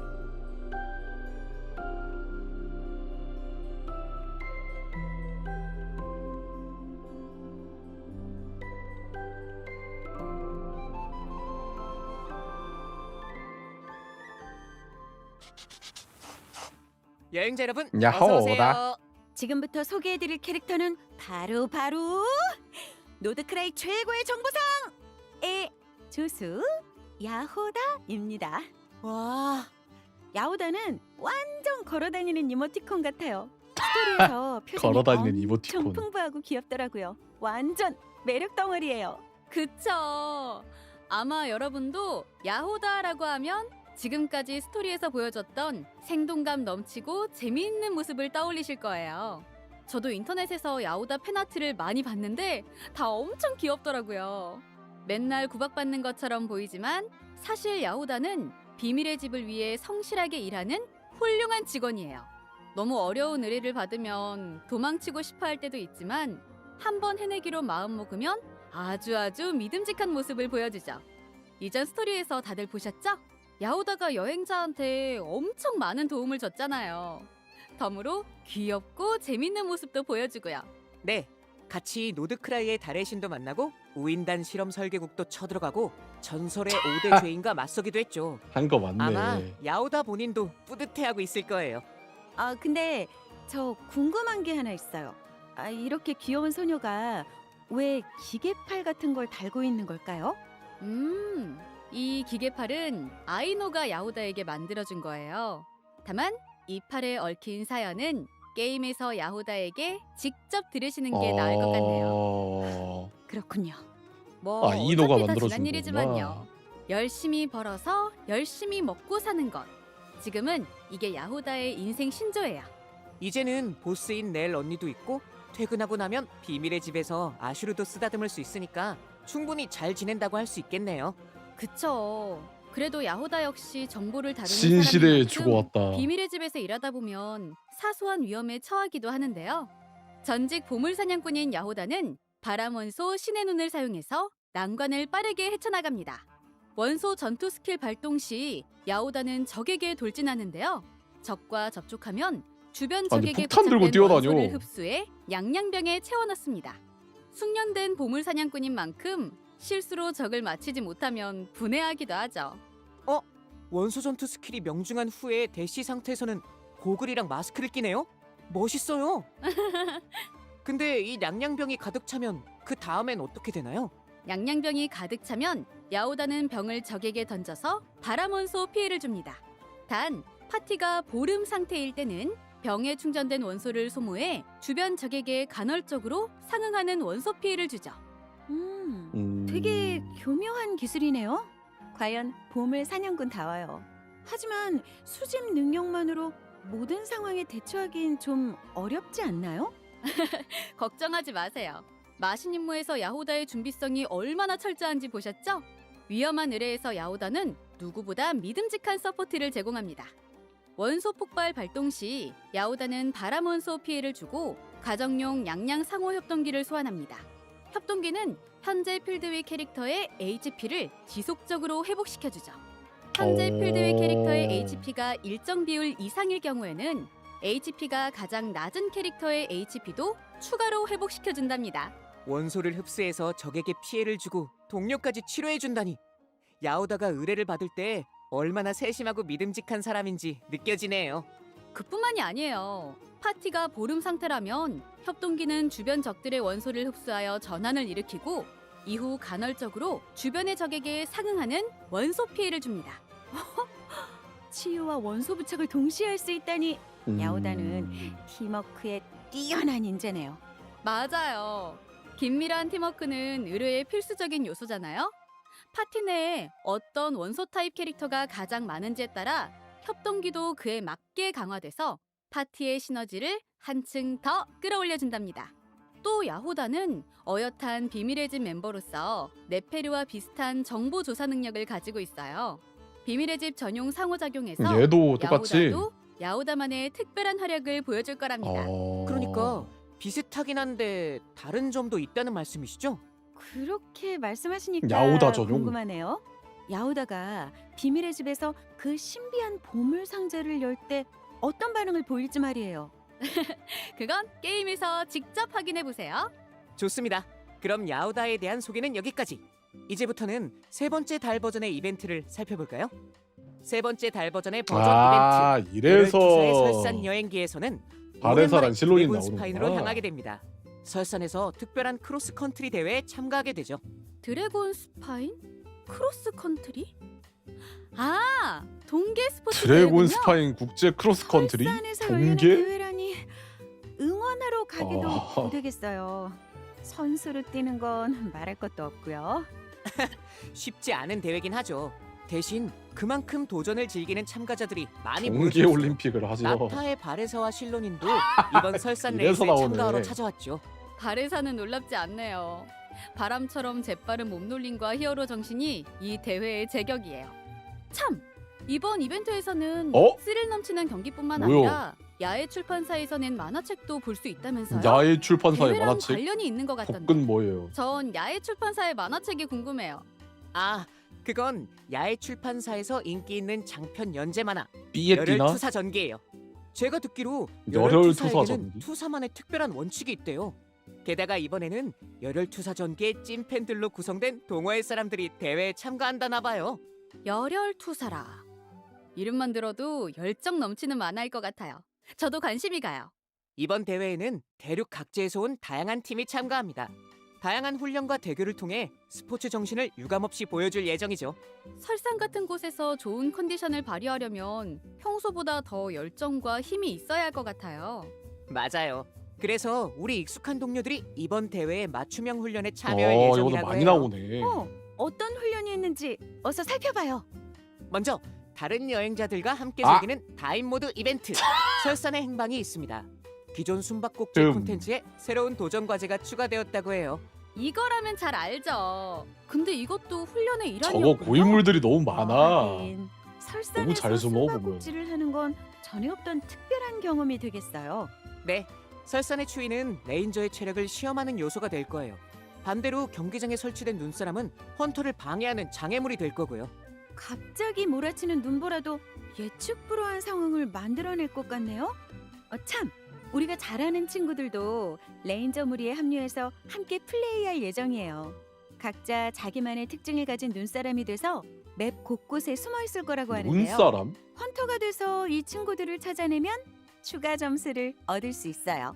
여행자 여러분, 야호, 어서 오세요. 나. 지금부터 소개해드릴 캐릭터는 바로 노드크라이 최고의 정보상의 조수 야호다입니다. 와, 야호다는 완전 걸어다니는 이모티콘 같아요. 스토리에서 표정이 걸어다니는 엄청 이모티콘. 풍부하고 귀엽더라고요. 완전 매력 덩어리예요. 그쵸. 아마 여러분도 야호다라고 하면 지금까지 스토리에서 보여줬던 생동감 넘치고 재미있는 모습을 떠올리실 거예요. 저도 인터넷에서 야호다 팬아트를 많이 봤는데 다 엄청 귀엽더라고요. 맨날 구박받는 것처럼 보이지만 사실 야호다는 비밀의 집을 위해 성실하게 일하는 훌륭한 직원이에요. 너무 어려운 의뢰를 받으면 도망치고 싶어 할 때도 있지만 한번 해내기로 마음먹으면 아주 믿음직한 모습을 보여주죠. 이전 스토리에서 다들 보셨죠? 야호다가 여행자한테 엄청 많은 도움을 줬잖아요. 덤으로 귀엽고 재밌는 모습도 보여주고요. 네, 같이 노드크라이의 달의 신도 만나고 우인단 실험 설계국도 쳐들어가고 전설의 5대 죄인과 맞서기도 했죠. 한 거 맞네. 아마 야오다 본인도 뿌듯해하고 있을 거예요. 아 근데 저 궁금한 게 하나 있어요. 아 이렇게 귀여운 소녀가 왜 기계팔 같은 걸 달고 있는 걸까요? 이 기계팔은 아이노가 야호다에게 만들어준 거예요. 다만 이 팔에 얽힌 사연은 게임에서 야호다에게 직접 들으시는 게 나을 것 같네요. 그렇군요. 뭐 이노가 어차피 다 만들어준 지난 일이지만요. 거구나. 열심히 벌어서 열심히 먹고 사는 것. 지금은 이게 야호다의 인생 신조예요. 이제는 보스인 넬 언니도 있고 퇴근하고 나면 비밀의 집에서 아슈르도 쓰다듬을 수 있으니까 충분히 잘 지낸다고 할 수 있겠네요. 그쵸. 그래도 야호다 역시 정보를 다루는 신시대에 사람인 만큼 죽어왔다. 비밀의 집에서 일하다 보면 사소한 위험에 처하기도 하는데요. 전직 보물 사냥꾼인 야호다는 바람 원소 신의 눈을 사용해서 난관을 빠르게 헤쳐나갑니다. 원소 전투 스킬 발동 시 야호다는 적에게 돌진하는데요. 적과 접촉하면 주변 적에게 폭탄 들고 부착된 뛰어다녀. 원소를 흡수해 양양병에 채워넣습니다. 숙련된 보물 사냥꾼인 만큼 실수로 적을 맞히지 못하면 분해하기도 하죠. 원소 전투 스킬이 명중한 후에 대시 상태에서는 고글이랑 마스크를 끼네요? 멋있어요. 근데 이 냥냥병이 가득 차면 그 다음엔 어떻게 되나요? 양양병이 가득 차면 야오다는 병을 적에게 던져서 바람원소 피해를 줍니다. 단, 파티가 보름 상태일 때는 병에 충전된 원소를 소모해 주변 적에게 간헐적으로 상응하는 원소 피해를 주죠. 되게 교묘한 기술이네요. 과연 보물 사냥꾼다워요. 하지만 수집 능력만으로 모든 상황에 대처하긴 좀 어렵지 않나요? 걱정하지 마세요. 마신 임무에서 야호다의 준비성이 얼마나 철저한지 보셨죠? 위험한 의뢰에서 야호다는 누구보다 믿음직한 서포트를 제공합니다. 원소 폭발 발동 시 야호다는 바람 원소 피해를 주고 가정용 양양 상호 협동기를 소환합니다. 협동기는 현재 필드위 캐릭터의 HP를 지속적으로 회복시켜주죠. 현재 필드위 캐릭터의 HP가 일정 비율 이상일 경우에는 HP가 가장 낮은 캐릭터의 HP도 추가로 회복시켜준답니다. 원소를 흡수해서 적에게 피해를 주고 동료까지 치료해준다니. 야오다가 의뢰를 받을 때 얼마나 세심하고 믿음직한 사람인지 느껴지네요. 그뿐만이 아니에요. 파티가 보름 상태라면 협동기는 주변 적들의 원소를 흡수하여 전환을 일으키고 이후 간헐적으로 주변의 적에게 상응하는 원소 피해를 줍니다. 치유와 원소 부착을 동시에 할 수 있다니 야오다는 팀워크의 뛰어난 인재네요. 맞아요. 긴밀한 팀워크는 의뢰의 필수적인 요소잖아요. 파티 내에 어떤 원소 타입 캐릭터가 가장 많은지에 따라 협동기도 그에 맞게 강화돼서 파티의 시너지를 한층 더 끌어올려준답니다. 또 야호다는 어엿한 비밀의 집 멤버로서 네페르와 비슷한 정보 조사 능력을 가지고 있어요. 비밀의 집 전용 상호작용에서 얘도 똑같이. 야호다도 야호다만의 특별한 활약을 보여줄 거랍니다. 그러니까 비슷하긴 한데 다른 점도 있다는 말씀이시죠? 그렇게 말씀하시니까 야오다 전용. 궁금하네요. 야오다가 비밀의 집에서 그 신비한 보물 상자를 열 때 어떤 반응을 보일지 말이에요. 그건 게임에서 직접 확인해보세요. 좋습니다. 그럼 야오다에 대한 소개는 여기까지. 이제부터는 세 번째 달 버전의 이벤트를 살펴볼까요? 세 번째 달 버전의 버전 이벤트 이래서 12사의 설산 여행기에서는 바레사랑 실론이 드래곤 스파인으로 나오는구나. 향하게 됩니다. 설산에서 특별한 크로스 컨트리 대회에 참가하게 되죠. 드래곤 스파인? 크로스 컨트리? 아, 동계 스포츠 드래곤 대회군요. 스파인 국제 크로스 컨트리? 설산에서 열리는 동계? 대회라니 응원하러 가기도 아. 고되겠어요. 선수로 뛰는 건 말할 것도 없고요. 쉽지 않은 대회긴 하죠. 대신 그만큼 도전을 즐기는 참가자들이 많이 동계 모여들었어요. 올림픽을 하죠. 나타의 바레사와 실론인도 이번 설산 이래서 레이스에 나오네. 참가하러 찾아왔죠. 바레사는 놀랍지 않네요. 바람처럼 재빠른 몸놀림과 히어로 정신이 이 대회의 제격이에요. 참! 이번 이벤트에서는 스릴 넘치는 경기뿐만 뭐요? 아니라 야외 출판사에서 낸 만화책도 볼 수 있다면서요? 야외 출판사의 대회랑 만화책? 관련이 있는 것 같던데. 접근 뭐예요? 전 야외 출판사의 만화책이 궁금해요. 아, 그건 야외 출판사에서 인기 있는 장편 연재 만화 삐에띠나? 열혈투사 전기예요. 제가 듣기로 열혈투사 열혈투사에게는 전기? 투사만의 특별한 원칙이 있대요. 게다가 이번에는 열혈투사 전기의 찐팬들로 구성된 동호회 사람들이 대회에 참가한다나 봐요. 열혈투사라. 이름만 들어도 열정 넘치는 만화일 것 같아요. 저도 관심이 가요. 이번 대회에는 대륙 각지에서 온 다양한 팀이 참가합니다. 다양한 훈련과 대결을 통해 스포츠 정신을 유감없이 보여줄 예정이죠. 설산 같은 곳에서 좋은 컨디션을 발휘하려면 평소보다 더 열정과 힘이 있어야 할 것 같아요. 맞아요. 그래서 우리 익숙한 동료들이 이번 대회에 맞춤형 훈련에 참여할 이거도 예정이라고 많이 해요. 나오네. 어떤 훈련이 있는지 어서 살펴봐요. 먼저 다른 여행자들과 함께 아! 즐기는 다인 모드 이벤트 설산의 행방이 있습니다. 기존 숨바꼭질 콘텐츠에 새로운 도전 과제가 추가되었다고 해요. 이거라면 잘 알죠. 근데 이것도 훈련의 저거 일환이었군요. 고인물들이 너무 많아. 하긴 너무 설산에서 잘 숨어, 보면. 숨바꼭질을 하는 건 전에 없던 특별한 경험이 되겠어요. 네, 설산의 추위는 레인저의 체력을 시험하는 요소가 될 거예요. 반대로 경기장에 설치된 눈사람은 헌터를 방해하는 장애물이 될 거고요. 갑자기 몰아치는 눈보라도 예측 불허한 상황을 만들어낼 것 같네요. 참, 우리가 잘 아는 친구들도 레인저 무리에 합류해서 함께 플레이할 예정이에요. 각자 자기만의 특징을 가진 눈사람이 돼서 맵 곳곳에 숨어 있을 거라고 하는데요. 눈사람? 헌터가 돼서 이 친구들을 찾아내면 추가 점수를 얻을 수 있어요.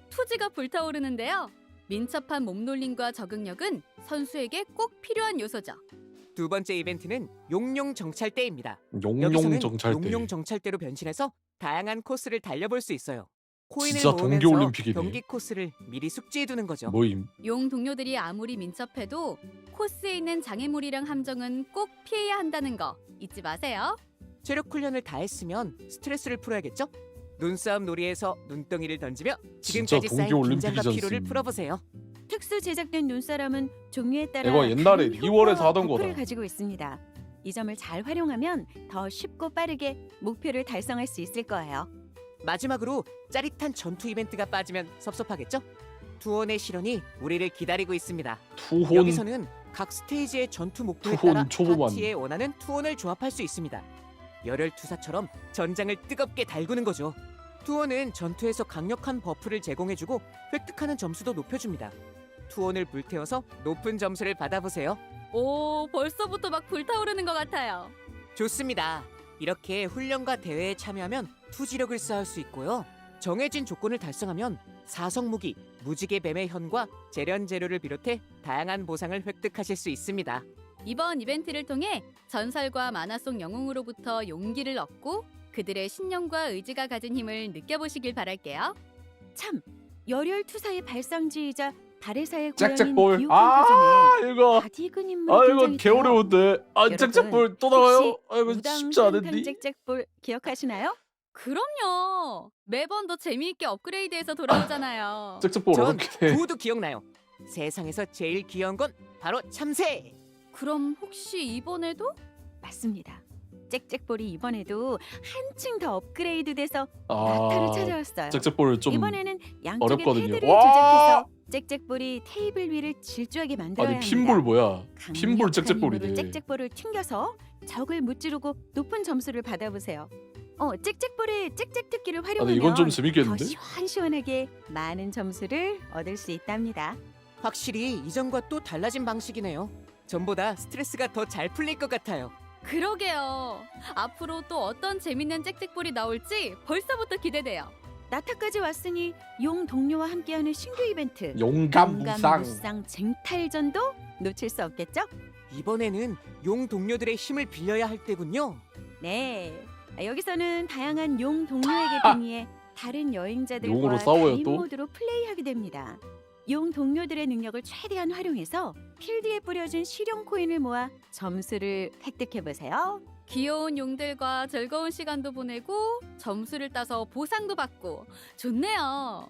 투지가 불타오르는데요. 민첩한 몸놀림과 적응력은 선수에게 꼭 필요한 요소죠. 두 번째 이벤트는 용룡 정찰대입니다. 용룡 여기서는 정찰대. 용룡 정찰대로 변신해서 다양한 코스를 달려볼 수 있어요. 코인을 진짜 모으면서 동계올림픽이네. 경기 코스를 미리 숙지해두는 거죠. 모임. 용 동료들이 아무리 민첩해도 코스에 있는 장애물이랑 함정은 꼭 피해야 한다는 거 잊지 마세요. 체력 훈련을 다 했으면 스트레스를 풀어야겠죠? 눈싸움 놀이에서 눈덩이를 던지며 진짜 지금까지 쌓인 동계올림픽이지 긴장과 피로를 않습니까? 풀어보세요. 특수 제작된 눈사람은 종류에 따라 이거 옛날에 다른 2월에서 효과와 하던 버프를 거다. 가지고 있습니다. 이 점을 잘 활용하면 더 쉽고 빠르게 목표를 달성할 수 있을 거예요. 마지막으로 짜릿한 전투 이벤트가 빠지면 섭섭하겠죠? 투혼의 실현이 우리를 기다리고 있습니다. 투혼. 여기서는 각 스테이지의 전투 목표에 투혼 따라 초보만. 파티에 원하는 투혼을 조합할 수 있습니다. 열혈투사처럼 전장을 뜨겁게 달구는 거죠. 투혼은 전투에서 강력한 버프를 제공해주고 획득하는 점수도 높여줍니다. 투혼을 불태워서 높은 점수를 받아보세요. 오, 벌써부터 막 불타오르는 것 같아요. 좋습니다. 이렇게 훈련과 대회에 참여하면 투지력을 쌓을 수 있고요. 정해진 조건을 달성하면 사성 무기, 무지개 뱀의 현과 재련 재료를 비롯해 다양한 보상을 획득하실 수 있습니다. 이번 이벤트를 통해 전설과 만화 속 영웅으로부터 용기를 얻고 그들의 신념과 의지가 가진 힘을 느껴보시길 바랄게요. 참, 열혈투사의 발상지이자 달의사의 고향인 짝짝볼. 비옥한가전에 이거. 가디근 인물이 이거 등장했대요. 개어려운데. 여러분, 짝짝볼 또 나와요? 혹시 이거 무당 쉽지 않은데. 산탕 짝짝볼 기억하시나요? 그럼요. 매번 더 재미있게 업그레이드해서 돌아오잖아요. 짝짝볼 전 어렵긴 해. 모두 기억나요. 세상에서 제일 귀여운 건 바로 참새. 그럼 혹시 이번에도? 맞습니다. 잭잭볼이 이번에도 한층 더 업그레이드돼서 나타를 찾아왔어요. 짝짝볼 좀 이번에는 양쪽의 어렵거든요. 패드를 와! 조작해서 잭잭볼이 테이블 위를 질주하게 만들어야 아니 합니다. 핀볼 뭐야? 핀볼 강력한 짝짝볼이네. 힘으로 잭잭볼을 튕겨서 적을 무찌르고 높은 점수를 받아보세요. 잭잭볼의 잭잭 특기를 아, 활용하면 근데 이건 좀 더 재밌겠는데? 시원시원하게 많은 점수를 얻을 수 있답니다. 확실히 이전과 또 달라진 방식이네요. 전보다 스트레스가 더 잘 풀릴 것 같아요. 그러게요. 앞으로 또 어떤 재밌는 잭잭볼이 나올지 벌써부터 기대돼요. 나타까지 왔으니 용 동료와 함께하는 신규 이벤트 용감무상. 무쌍 쟁탈전도 놓칠 수 없겠죠? 이번에는 용 동료들의 힘을 빌려야 할 때군요. 네. 여기서는 다양한 용 동료에게 빙의해 다른 용으로 여행자들과 싸워요, 개인 또? 모드로 플레이하게 됩니다. 용 동료들의 능력을 최대한 활용해서 필드에 뿌려진 실용 코인을 모아 점수를 획득해 보세요. 귀여운 용들과 즐거운 시간도 보내고 점수를 따서 보상도 받고 좋네요.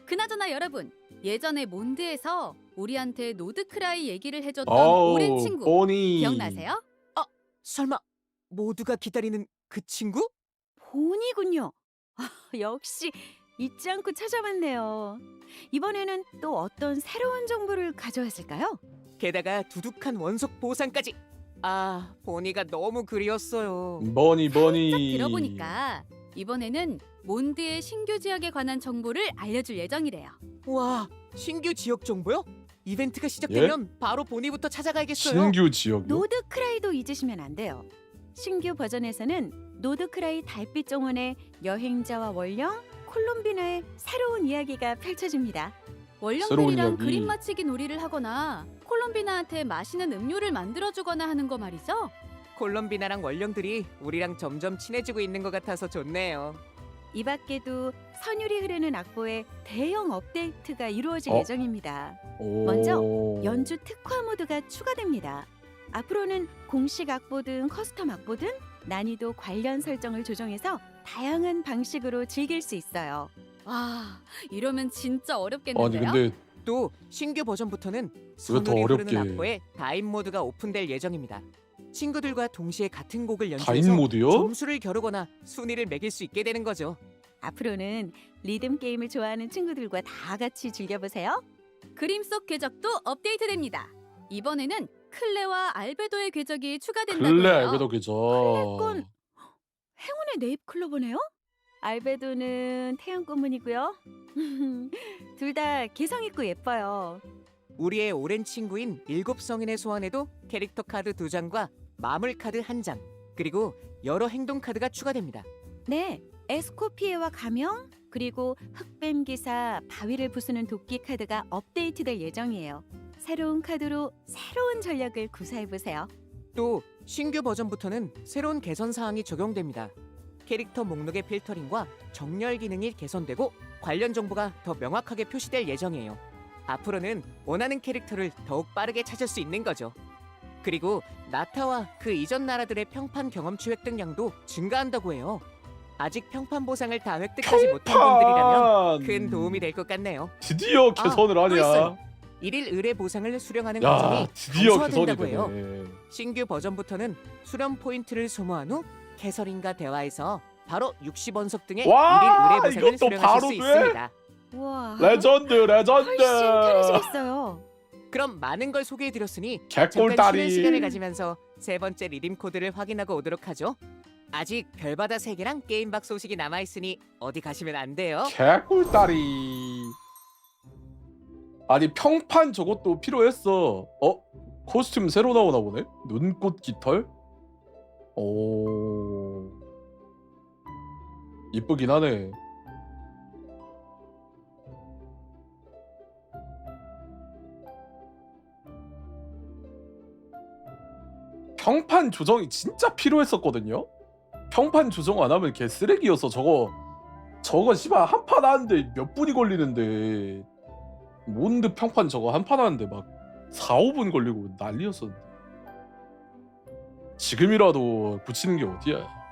그나저나 여러분, 예전에 몬드에서 우리한테 노드크라이 얘기를 해줬던 오랜 친구 보니. 기억나세요? 설마 모두가 기다리는 그 친구? 본이군요. 역시 잊지 않고 찾아봤네요. 이번에는 또 어떤 새로운 정보를 가져왔을까요? 게다가 두둑한 원석 보상까지. 아, 보니가 너무 그리웠어요. 버니 딱 버니. 들어보니까 이번에는 몬드의 신규 지역에 관한 정보를 알려줄 예정이래요. 와, 신규 지역 정보요? 이벤트가 시작되면 바로 보니부터 찾아가야겠어요. 신규 지역. 노드크라이도 잊으시면 안 돼요. 신규 버전에서는 노드크라이 달빛 정원의 여행자와 원령, 콜롬비나의 새로운 이야기가 펼쳐집니다. 원령들이랑 이야기. 그림 맞히기 놀이를 하거나 콜롬비나한테 맛있는 음료를 만들어주거나 하는 거 말이죠. 콜롬비나랑 원령들이 우리랑 점점 친해지고 있는 것 같아서 좋네요. 이 밖에도 선율이 흐르는 악보에 대형 업데이트가 이루어질 어? 예정입니다. 오. 먼저 연주 특화 모드가 추가됩니다. 앞으로는 공식 악보 등 커스텀 악보 등 난이도 관련 설정을 조정해서 다양한 방식으로 즐길 수 있어요. 와, 이러면 진짜 아니 어렵겠는데요? 근데 또 신규 버전부터는 더 선율이 흐르는 어렵게. 악보에 다인 모드가 오픈될 예정입니다. 친구들과 동시에 같은 곡을 다인 연주해서 모드요? 점수를 겨루거나 순위를 매길 수 있게 되는 거죠. 앞으로는 리듬 게임을 좋아하는 친구들과 다 같이 즐겨보세요. 그림 속 궤적도 업데이트됩니다. 이번에는 클레와 알베도의 궤적이 추가된다고요. 클레 알베도 계죠. 클레권 행운의 네잎클로버네요. 알베도는 태양 고문이고요. 둘 다 개성 있고 예뻐요. 우리의 오랜 친구인 7성인의 소환에도 캐릭터 카드 2장과 마물 카드 1장, 그리고 여러 행동 카드가 추가됩니다. 네, 에스코피에와 가명, 그리고 흑뱀 기사, 바위를 부수는 도끼 카드가 업데이트될 예정이에요. 새로운 카드로 새로운 전략을 구사해보세요. 또 신규 버전부터는 새로운 개선 사항이 적용됩니다. 캐릭터 목록의 필터링과 정렬 기능이 개선되고 관련 정보가 더 명확하게 표시될 예정이에요. 앞으로는 원하는 캐릭터를 더욱 빠르게 찾을 수 있는 거죠. 그리고 나타와 그 이전 나라들의 평판 경험치 획득량도 증가한다고 해요. 아직 평판 보상을 다 획득하지 못한 분들이라면 큰 도움이 될 것 같네요. 드디어 개선을 또 하냐. 있어요. 일일 의뢰 보상을 수령하는 야, 과정이 드디어 개선이 간소화된다고 해요. 되네. 신규 버전부터는 수령 포인트를 소모한 후 캐서린과 대화해서 바로 60원석 등의 와, 일일 의뢰 보상을 이것도 수령하실 바로 수 돼? 있습니다. 우와, 레전드 훨씬 편하시겠어요. 그럼 많은 걸 소개해드렸으니 개꿀 잠깐 다리. 쉬는 시간을 가지면서 세 번째 리딤 코드를 확인하고 오도록 하죠. 아직 별바다 3개랑 게임박 소식이 남아있으니 어디 가시면 안 돼요. 개꿀다리. 아니 평판 저것도 필요했어. 코스튬 새로 나오나 보네. 눈꽃 깃털. 오, 이쁘긴 하네. 평판 조정이 진짜 필요했었거든요. 평판 조정 안 하면 개 쓰레기여서 저거 씨발 한 판 하는데 몇 분이 걸리는데 몬드 평판 저거 한 판 하는데 막 4, 5분 걸리고 난리였었는데 지금이라도 붙이는 게 어디야.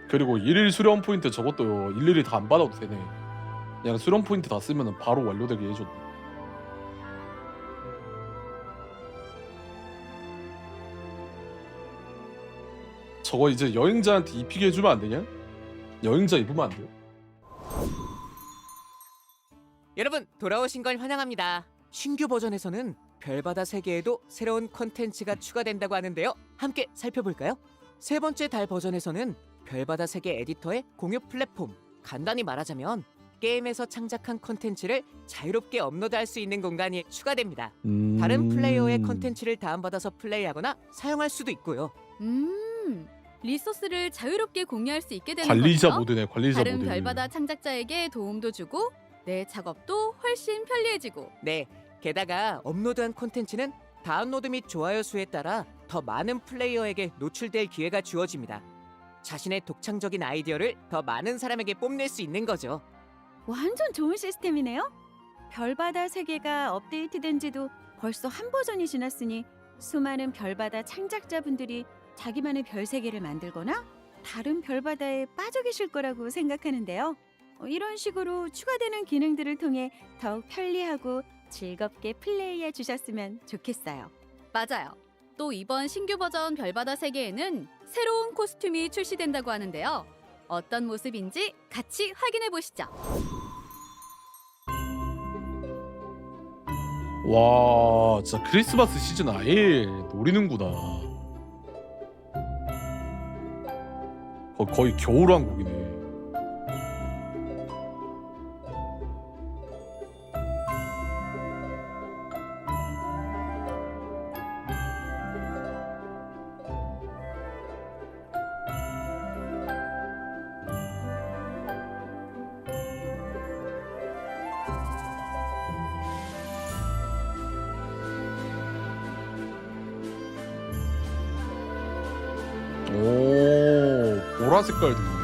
그리고 일일 수령 포인트 저것도 일일이 다 안 받아도 되네. 그냥 수령 포인트 다 쓰면 바로 완료되게 해줬네. 저거 이제 여행자한테 입히게 해주면 안 되냐? 여행자 입으면 안 돼요? 여러분 돌아오신 걸 환영합니다. 신규 버전에서는 별바다 세계에도 새로운 콘텐츠가 추가된다고 하는데요. 함께 살펴볼까요? 세 번째 달 버전에서는 별바다 세계 에디터의 공유 플랫폼, 간단히 말하자면 게임에서 창작한 콘텐츠를 자유롭게 업로드할 수 있는 공간이 추가됩니다. 다른 플레이어의 콘텐츠를 다운받아서 플레이하거나 사용할 수도 있고요. 리소스를 자유롭게 공유할 수 있게 되는 관리자 거죠. 모드네. 관리자 다른 모드. 별바다 창작자에게 도움도 주고 내 작업도 훨씬 편리해지고. 네, 게다가 업로드한 콘텐츠는 다운로드 및 좋아요 수에 따라 더 많은 플레이어에게 노출될 기회가 주어집니다. 자신의 독창적인 아이디어를 더 많은 사람에게 뽐낼 수 있는 거죠. 완전 좋은 시스템이네요. 별바다 세계가 업데이트된 지도 벌써 한 버전이 지났으니 수많은 별바다 창작자분들이 자기만의 별 세계를 만들거나 다른 별바다에 빠져 계실 거라고 생각하는데요. 이런 식으로 추가되는 기능들을 통해 더욱 편리하고 즐겁게 플레이해 주셨으면 좋겠어요. 맞아요. 또 이번 신규 버전 별바다 세계에는 새로운 코스튬이 출시된다고 하는데요. 어떤 모습인지 같이 확인해 보시죠. 와, 진짜 크리스마스 시즌 아예 노리는구나. 거의 겨울왕국이네. 오, 보라 색깔도 있네.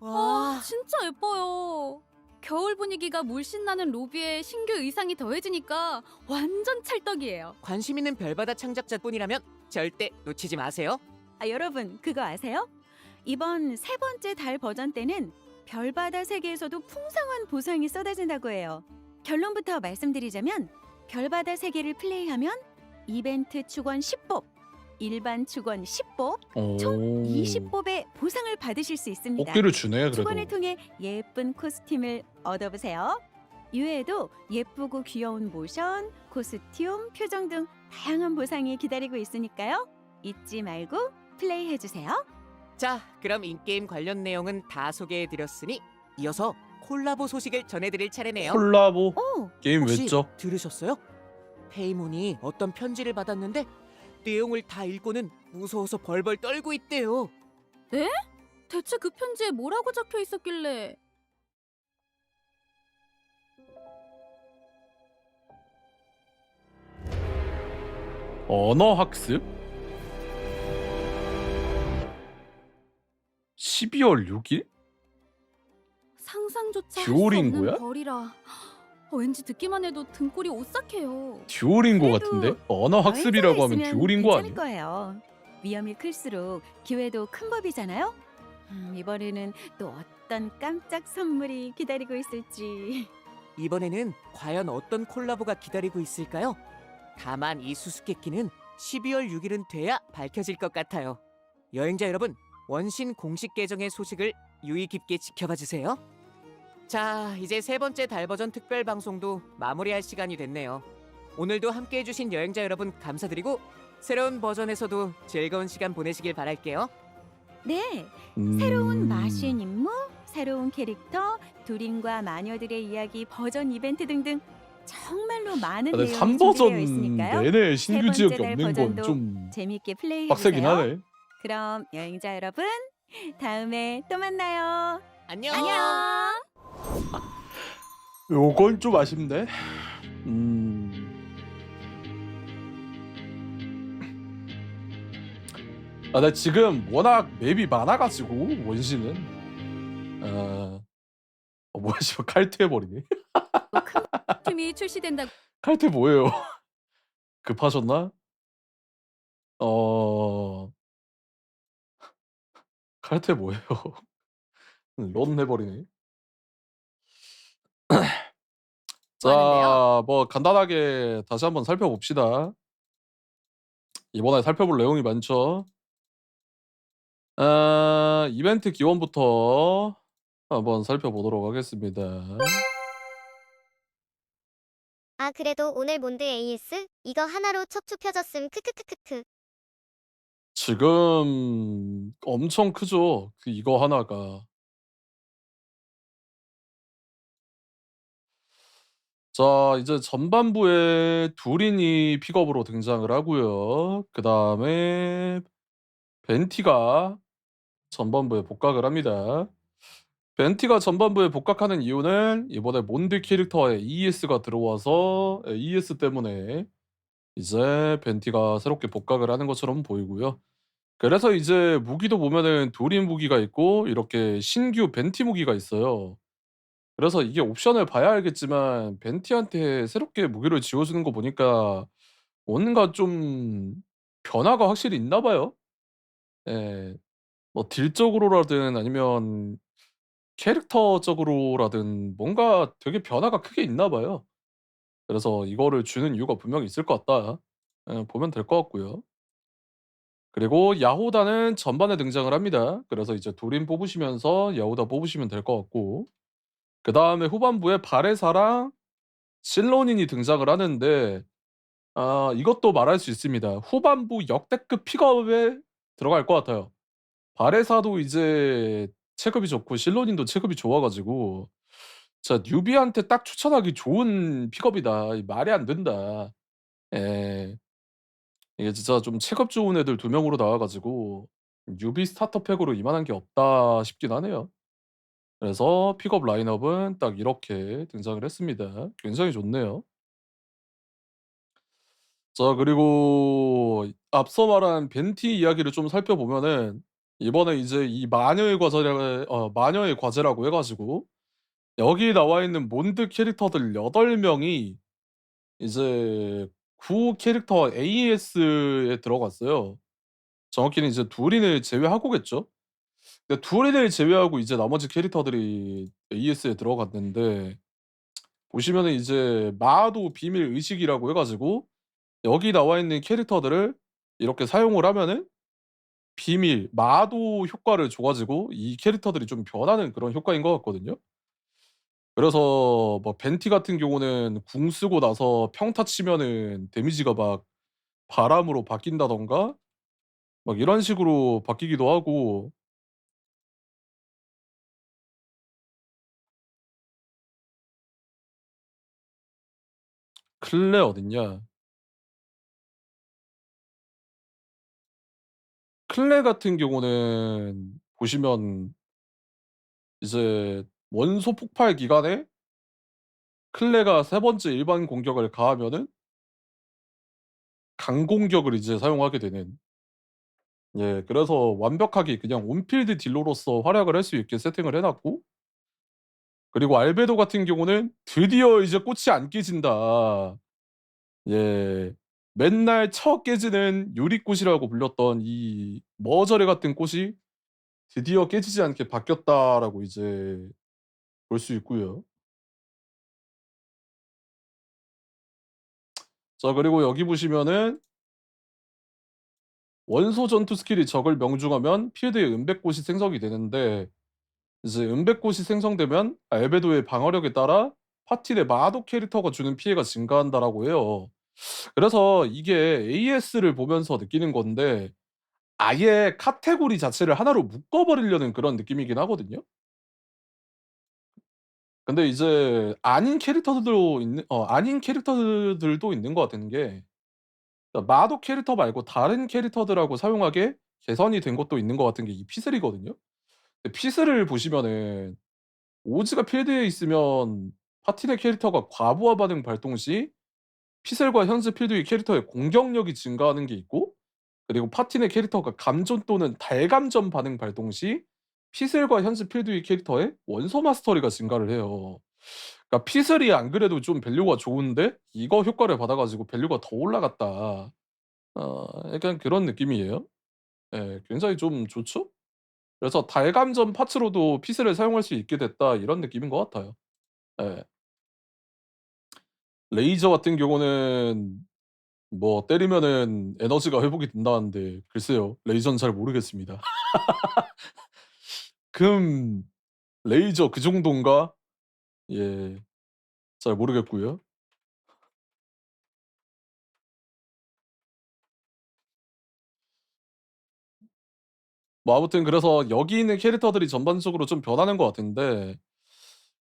와, 진짜 예뻐요. 겨울 분위기가 물씬 나는 로비에 신규 의상이 더해지니까 완전 찰떡이에요. 관심 있는 별바다 창작자뿐이라면 절대 놓치지 마세요. 여러분 그거 아세요? 이번 세 번째 달 버전 때는 별바다 세계에서도 풍성한 보상이 쏟아진다고 해요. 결론부터 말씀드리자면 별바다 세계를 플레이하면 이벤트 축원 10법, 일반 축원 10법, 총 20법의 보상을 받으실 수 있습니다. 꽃게를 주네 그래도. 축원을 통해 예쁜 코스튬을 얻어보세요. 이외에도 예쁘고 귀여운 모션, 코스튬, 표정 등 다양한 보상이 기다리고 있으니까요. 잊지 말고 플레이해주세요. 자, 그럼 인게임 관련 내용은 다 소개해드렸으니 이어서 콜라보 소식을 전해드릴 차례네요. 콜라보 오, 게임 혹시 왜죠? 들으셨어요? 페이몬이 어떤 편지를 받았는데 내용을 다 읽고는 무서워서 벌벌 떨고 있대요. 대체 그 편지에 뭐라고 적혀 있었길래? 언어 학습? 12월 6일? 상상조차 할 수 없는 듀오링고야? 벌이라. 왠지 듣기만 해도 등골이 오싹해요. 듀오링고 그래도 같은데? 언어 학습이라고 하면 있으면 듀오링고 괜찮을 아니야? 거예요. 위험이 클수록 기회도 큰 법이잖아요. 이번에는 또 어떤 깜짝 선물이 기다리고 있을지. 이번에는 과연 어떤 콜라보가 기다리고 있을까요? 다만 이 수수께끼는 12월 6일은 돼야 밝혀질 것 같아요. 여행자 여러분, 원신 공식 계정의 소식을 유의 깊게 지켜봐 주세요. 자, 이제 세 번째 달 버전 특별 방송도 마무리할 시간이 됐네요. 오늘도 함께 해주신 여행자 여러분 감사드리고 새로운 버전에서도 즐거운 시간 보내시길 바랄게요. 네, 새로운 마신 임무, 새로운 캐릭터, 두린과 마녀들의 이야기, 버전 이벤트 등등 정말로 많은 근데 내용이 3버전 준비되어 있으니까요. 내내 신규 세 지역이 번째 달 없는 건 버전도 좀 재밌게 플레이해 빡세긴 주세요. 하네. 그럼 여행자 여러분, 다음에 또 만나요. 안녕. 안녕. 요건 좀 아쉽네. 나 지금 워낙 맵이 많아가지고 원신은 뭐야 씨발 칼퇴해버리네. 팀이 출시된다고 칼퇴 뭐예요? 급하셨나? 칼퇴 뭐예요? 런 해버리네. 자, 뭐 간단하게 다시 한번 살펴봅시다. 이번에 살펴볼 내용이 많죠. 이벤트 기원부터 한번 살펴보도록 하겠습니다. 아 그래도 오늘 몬드 AS 이거 하나로 척추 펴졌음 크크크크크. 지금 엄청 크죠. 그 이거 하나가. 자, 이제 전반부에 두린이 픽업으로 등장을 하고요. 그 다음에 벤티가 전반부에 복각을 합니다. 벤티가 전반부에 복각하는 이유는 이번에 몬드 캐릭터에 ES가 들어와서 ES 때문에 이제 벤티가 새롭게 복각을 하는 것처럼 보이고요. 그래서 이제 무기도 보면은 두린 무기가 있고 이렇게 신규 벤티 무기가 있어요. 그래서 이게 옵션을 봐야 알겠지만 벤티한테 새롭게 무기를 지어주는 거 보니까 뭔가 좀 변화가 확실히 있나 봐요. 예. 뭐 딜적으로라든 아니면 캐릭터적으로라든 뭔가 되게 변화가 크게 있나 봐요. 그래서 이거를 주는 이유가 분명히 있을 것 같다. 보면 될 것 같고요. 그리고 야호다는 전반에 등장을 합니다. 그래서 이제 두린 뽑으시면서 야호다 뽑으시면 될 것 같고 그 다음에 후반부에 바레사랑 실로닌이 등장을 하는데 이것도 말할 수 있습니다. 후반부 역대급 픽업에 들어갈 것 같아요. 바레사도 이제 체급이 좋고 실로닌도 체급이 좋아가지고 자 뉴비한테 딱 추천하기 좋은 픽업이다. 말이 안 된다. 예. 이게 진짜 좀 체급 좋은 애들 2명으로 나와가지고 뉴비 스타터 팩으로 이만한 게 없다 싶긴 하네요. 그래서 픽업 라인업은 딱 이렇게 등장을 했습니다. 굉장히 좋네요. 자, 그리고 앞서 말한 벤티 이야기를 좀 살펴보면은 이번에 이제 이 마녀의 과제라고 해가지고 여기 나와 있는 몬드 캐릭터들 8명이 이제 구 캐릭터 AS에 들어갔어요. 정확히는 이제 두린을 제외하고겠죠. 근데 두린을 제외하고 이제 나머지 캐릭터들이 AS에 들어갔는데 보시면은 이제 마도 비밀 의식이라고 해가지고 여기 나와 있는 캐릭터들을 이렇게 사용을 하면은 비밀 마도 효과를 줘가지고 이 캐릭터들이 좀 변하는 그런 효과인 것 같거든요. 그래서 뭐 벤티 같은 경우는 궁 쓰고 나서 평타 치면은 데미지가 막 바람으로 바뀐다던가 막 이런 식으로 바뀌기도 하고. 클레 어딨냐? 클레 같은 경우는 보시면 이제 원소 폭발 기간에 클레가 세 번째 일반 공격을 가하면은 강공격을 이제 사용하게 되는. 예, 그래서 완벽하게 그냥 온필드 딜러로서 활약을 할 수 있게 세팅을 해 놨고, 그리고 알베도 같은 경우는 드디어 이제 꽃이 안 깨진다. 예. 맨날 쳐 깨지는 유리꽃이라고 불렸던 이 머저리 같은 꽃이 드디어 깨지지 않게 바뀌었다라고 이제 볼 수 있고요. 자, 그리고 여기 보시면은 원소 전투 스킬이 적을 명중하면 필드에 은백꽃이 생성이 되는데, 이제 은백꽃이 생성되면 알베도의 방어력에 따라 파티 내 마도 캐릭터가 주는 피해가 증가한다라고 해요. 그래서 이게 AS를 보면서 느끼는 건데, 아예 카테고리 자체를 하나로 묶어 버리려는 그런 느낌이긴 하거든요. 근데 이제 아닌 캐릭터들도 있는 것 같은 게, 마도 캐릭터 말고 다른 캐릭터들하고 사용하게 개선이 된 것도 있는 것 같은 게 이 피슬이거든요. 근데 피슬을 보시면은 오즈가 필드에 있으면 파티 내 캐릭터가 과부하 반응 발동 시 피슬과 현재 필드의 캐릭터의 공격력이 증가하는 게 있고, 그리고 파티 내 캐릭터가 감전 또는 달감전 반응 발동 시 피슬과 현재 필드의 캐릭터의 원소 마스터리가 증가를 해요. 그러니까 피슬이 안 그래도 좀 밸류가 좋은데 이거 효과를 받아 가지고 밸류가 더 올라갔다. 약간 그런 느낌이에요. 예, 굉장히 좀 좋죠? 그래서 달감전 파츠로도 피스를 사용할 수 있게 됐다, 이런 느낌인 것 같아요. 예. 레이저 같은 경우는 뭐 때리면은 에너지가 회복이 된다는데 글쎄요. 레이저는 잘 모르겠습니다. 금 레이저 그 정도인가? 예. 잘 모르겠고요. 뭐 아무튼 그래서 여기 있는 캐릭터들이 전반적으로 좀 변하는 것 같은데,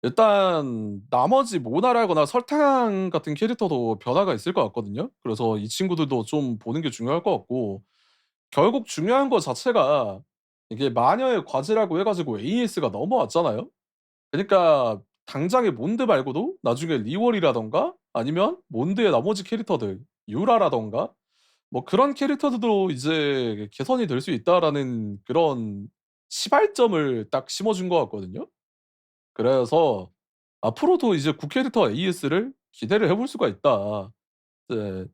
일단 나머지 모나라거나 설탕 같은 캐릭터도 변화가 있을 것 같거든요. 그래서 이 친구들도 좀 보는 게 중요할 것 같고, 결국 중요한 거 자체가 이게 마녀의 과제라고 해 가지고 AS가 넘어왔잖아요. 그니까 당장의 몬드 말고도 나중에 리월이라든가 아니면 몬드의 나머지 캐릭터들, 유라라든가 뭐 그런 캐릭터들도 이제 개선이 될 수 있다라는 그런 시발점을 딱 심어 준 것 같거든요. 그래서 앞으로도 이제 구 캐릭터 AS를 기대를 해볼 수가 있다. 이제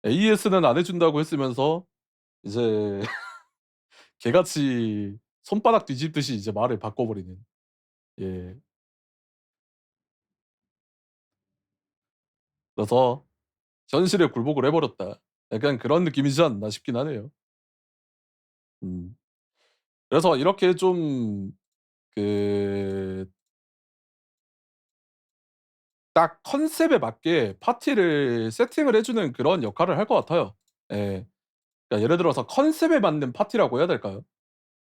AS는 안 해 준다고 했으면서 이제 개같이 손바닥 뒤집듯이 이제 말을 바꿔 버리는. 예. 그래서 '현실에 굴복을 해 버렸다.' 약간 그런 느낌이지 않나 싶긴 하네요. 음. 그래서 이렇게 좀 그 딱 컨셉에 맞게 파티를 세팅을 해 주는 그런 역할을 할 것 같아요. 예. 그러니까 예를 들어서 컨셉에 맞는 파티라고 해야 될까요?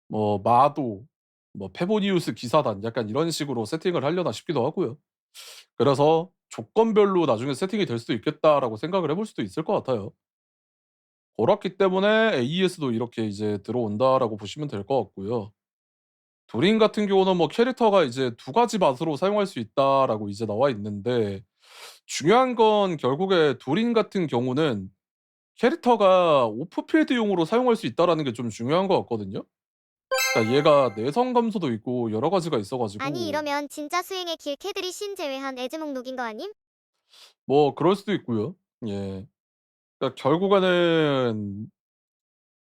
뭐 마도, 뭐 페보니우스 기사단 약간 이런 식으로 세팅을 하려나 싶기도 하고요. 그래서 '조건별로 나중에 세팅이 될 수도 있겠다.'라고 생각을 해볼 수도 있을 것 같아요. 그렇기 때문에 AES도 이렇게 이제 들어온다라고 보시면 될 것 같고요. 두린 같은 경우는 뭐 캐릭터가 이제 두 가지 맛으로 사용할 수 있다라고 이제 나와 있는데, 중요한 건 결국에 두린 같은 경우는 캐릭터가 오프필드용으로 사용할 수 있다라는 게 좀 중요한 것 같거든요. 그러니까 얘가 내성 감소도 있고 여러 가지가 있어 가지고. 아니 이러면 진짜 수행의 길 캐들이 신 제외한 에즈몽록인 거 아님? 뭐 그럴 수도 있고요. 예. 그러니까 결국에는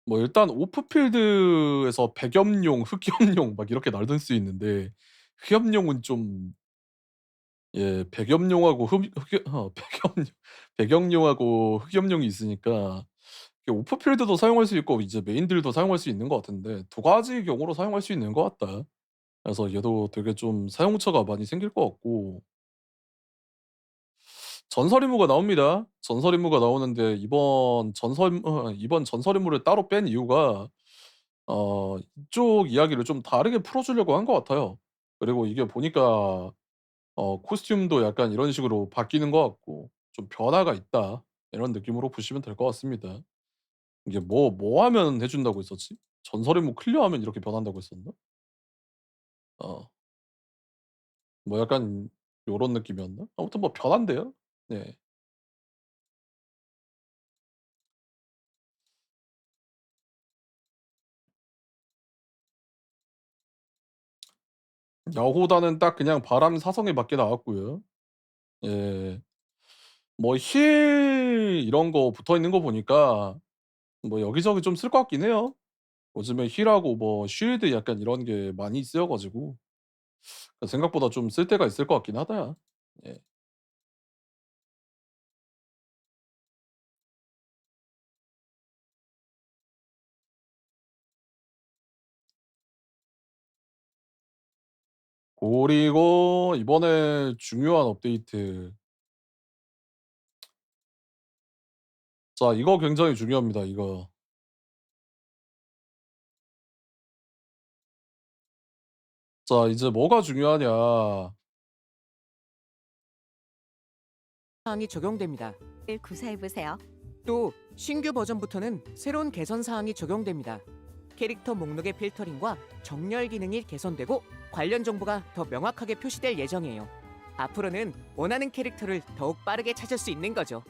뭐 일단 오프필드에서 백염용, 흑염용 막 이렇게 나눌 수 있는데, 흑염용은 좀, 예, 백염용하고 흑 흑 백염용 백염용하고 흑염용이 있으니까 이게 오프필드도 사용할 수 있고 이제 메인 딜도 사용할 수 있는 것 같은데, 두 가지 경우로 사용할 수 있는 것 같다. 그래서 얘도 되게 좀 사용처가 많이 생길 것 같고 전설 임무가 나옵니다. 전설 임무가 나오는데 이번 전설 임무를 따로 뺀 이유가 이쪽 이야기를 좀 다르게 풀어 주려고 한 것 같아요. 그리고 이게 보니까 코스튬도 약간 이런 식으로 바뀌는 것 같고 좀 변화가 있다. 이런 느낌으로 보시면 될 것 같습니다. 이게 뭐 하면 해 준다고 했었지? 전설 임무 클리어하면 이렇게 변한다고 했었나? 어. 뭐 약간 요런 느낌이었나? 아무튼 뭐 변한대요. 네. 야호다는 딱 그냥 바람 사성에 맞게 나왔고요. 예. 뭐 힐 이런 거 붙어 있는 거 보니까 뭐 여기저기 좀 쓸 것 같긴 해요. 요즘에 힐하고 뭐 쉴드 약간 이런 게 많이 쓰여 가지고 생각보다 좀 쓸 데가 있을 것 같긴 하다. 예. 그리고 이번에 중요한 업데이트. 자 이거 굉장히 중요합니다 이거. 자 이제 뭐가 중요하냐. 사항이 적용됩니다. 구사해 보세요. 또 신규 버전부터는 새로운 개선 사항이 적용됩니다. 캐릭터 목록의 필터링과 정렬 기능이 개선되고 관련 정보가 더 명확하게 표시될 예정이에요. 앞으로는 원하는 캐릭터를 더욱 빠르게 찾을 수 있는 거죠.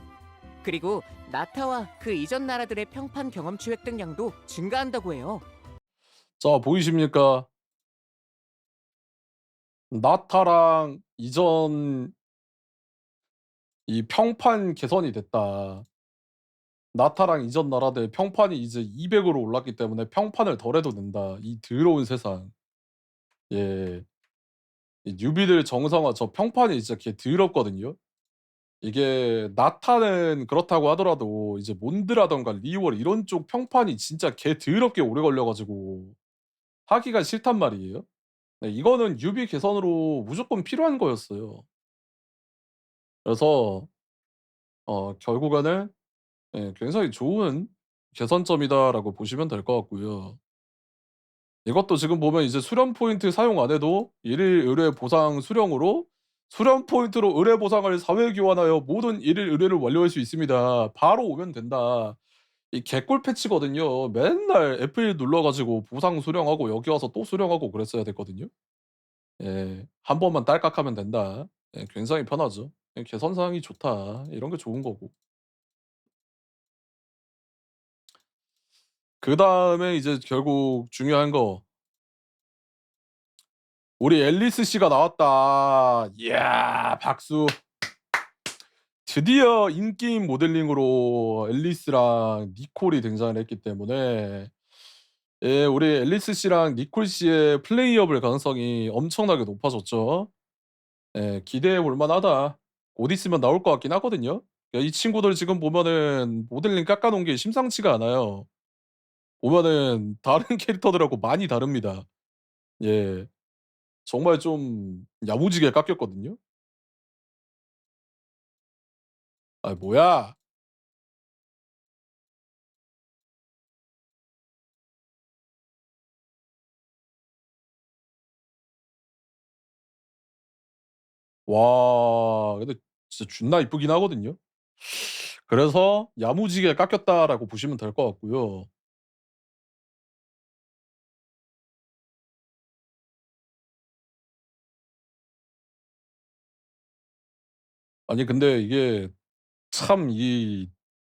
그리고 나타와 그 이전 나라들의 평판 경험치 획득량도 증가한다고 해요. 자 보이십니까? 나타랑 이전 이 평판 개선이 됐다. 나타랑 이전 나라들 평판이 이제 200으로 올랐기 때문에 평판을 덜 해도 된다. 이 더러운 세상. 예. 이 뉴비들 정상화 저 평판이 진짜 개 더럽거든요. 이게 나타는 그렇다고 하더라도 이제 몬드라든가 리월 이런 쪽 평판이 진짜 개 더럽게 오래 걸려 가지고 하기가 싫단 말이에요. 네 이거는 뉴비 개선으로 무조건 필요한 거였어요. 그래서 결국에는 예 굉장히 좋은 개선점이다라고 보시면 될 것 같고요. 이것도 지금 보면 이제 수련 포인트 사용 안 해도 일일 의뢰 보상 수령으로 수련 포인트로 의뢰 보상을 사회 교환하여 모든 일일 의뢰를 완료할 수 있습니다. 바로 오면 된다. 이 개꿀 패치거든요. 맨날 F1 눌러 가지고 보상 수령하고 여기 와서 또 수령하고 그랬어야 됐거든요. 예. 한 번만 딸깍하면 된다. 예 굉장히 편하죠. 예 '개선 사항이 좋다.' 이런 게 좋은 거고. 그다음에 이제 결국 중요한 거 우리 앨리스 씨가 나왔다. 이야 박수. 드디어 인게임 모델링으로 앨리스랑 니콜이 등장을 했기 때문에 예 우리 앨리스 씨랑 니콜 씨의 플레이어블 가능성이 엄청나게 높아졌죠. 예 기대해 볼 만하다. 곧 있으면 나올 것 같긴 하거든요. 이 친구들 지금 보면은 모델링 깎아 놓은 게 심상치가 않아요. 보면은 다른 캐릭터들하고 많이 다릅니다. 예. 정말 좀 야무지게 깎였거든요. 아 뭐야? 와 근데 진짜 존나 이쁘긴 하거든요. 그래서 '야무지게 깎였다.'라고 보시면 될 것 같고요. 아니 근데 이게 참 이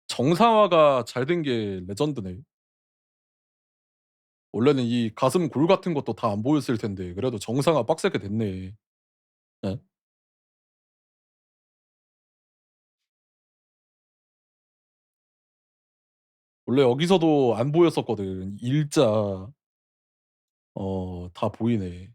정상화가 잘 된 게 레전드네. 원래는 이 가슴 골 같은 것도 다 안 보였을 텐데 그래도 정상화 빡세게 됐네. 예. 원래 여기서도 안 보였었거든. 일자 다 보이네.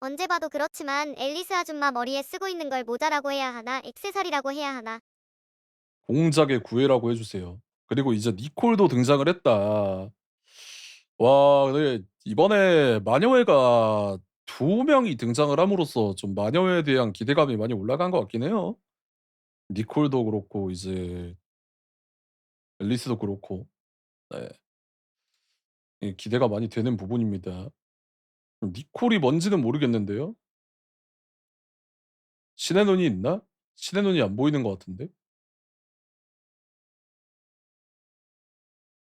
언제 봐도 그렇지만 앨리스 아줌마 머리에 쓰고 있는 걸 모자라고 해야 하나, 액세서리라고 해야 하나. 공작의 구애라고 해주세요. 그리고 이제 니콜도 등장을 했다. 와, 근데 이번에 마녀회가 2명이 등장을 함으로써 좀 마녀회에 대한 기대감이 많이 올라간 것 같긴 해요. 니콜도 그렇고 이제 앨리스도 그렇고. 네. 이 기대가 많이 되는 부분입니다. 니콜이 뭔지는 모르겠는데요. 신의 눈이 있나? 신의 눈이 안 보이는 것 같은데.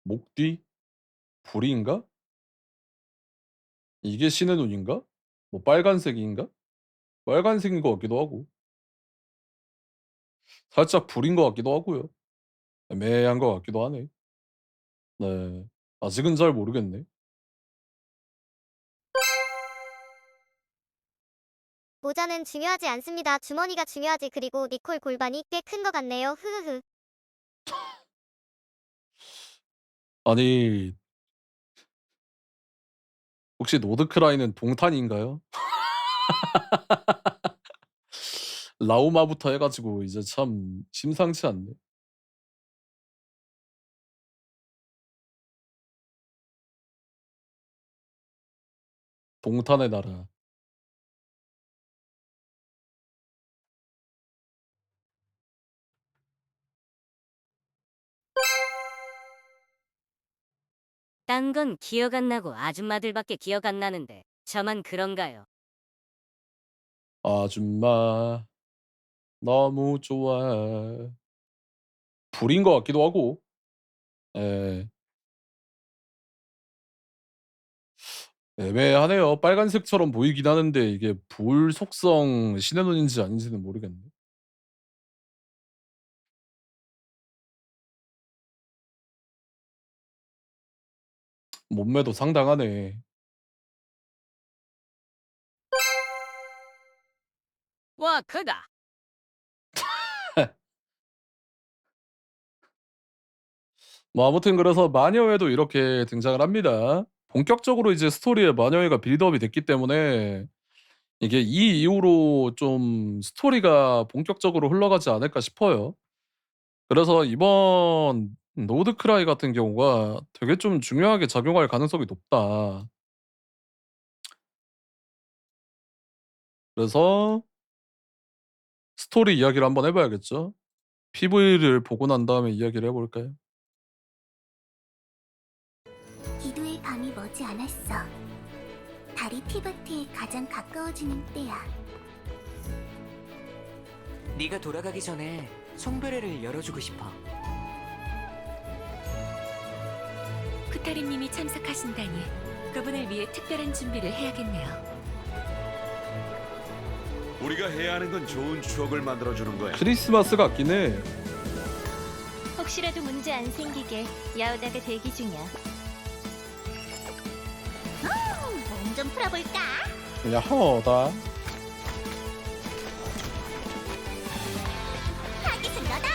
목 뒤? 불인가? 이게 신의 눈인가? 뭐 빨간색인가? 빨간색인 것 같기도 하고. 살짝 불인 것 같기도 하고요. 애매한 것 같기도 하네. 네. 아직은 잘 모르겠네. 모자는 중요하지 않습니다. 주머니가 중요하지. 그리고 니콜 골반이 꽤 큰 것 같네요. 흐흐흐. 아니 혹시 노드크라이는 동탄인가요? 라우마부터 해가지고 이제 참 심상치 않네. 동탄의 나라. 딴 건 기억 안 나고 아줌마들밖에 기억 안 나는데 저만 그런가요? 아줌마 너무 좋아. 불인 것 같기도 하고. 에. 애매하네요. 빨간색처럼 보이긴 하는데 이게 불 속성 신의 눈인지 아닌지는 모르겠네. 몸매도 상당하네. 와, 크다. 뭐 아무튼 그래서 마녀회도 이렇게 등장을 합니다. 본격적으로 이제 스토리에 마녀회가 빌드업이 됐기 때문에 이게 이 이후로 좀 스토리가 본격적으로 흘러가지 않을까 싶어요. 그래서 이번 노드크라이 같은 경우가 되게 좀 중요하게 작용할 가능성이 높다. 그래서 스토리 이야기를 한번 해봐야겠죠. PV를 보고 난 다음에 이야기를 해볼까요? 기도의 밤이 머지 않았어. 달이 티바트에 가장 가까워지는 때야. 네가 돌아가기 전에 송별회를 열어주고 싶어. 쿠타리님이 참석하신다니 그분을 위해 특별한 준비를 해야겠네요. 우리가 해야 하는 건 좋은 추억을 만들어주는 거야. 크리스마스 같긴 해. 혹시라도 문제 안 생기게 야오다가 대기 중이야. 몸 좀 풀어볼까? 야호다. 타깃은 너다.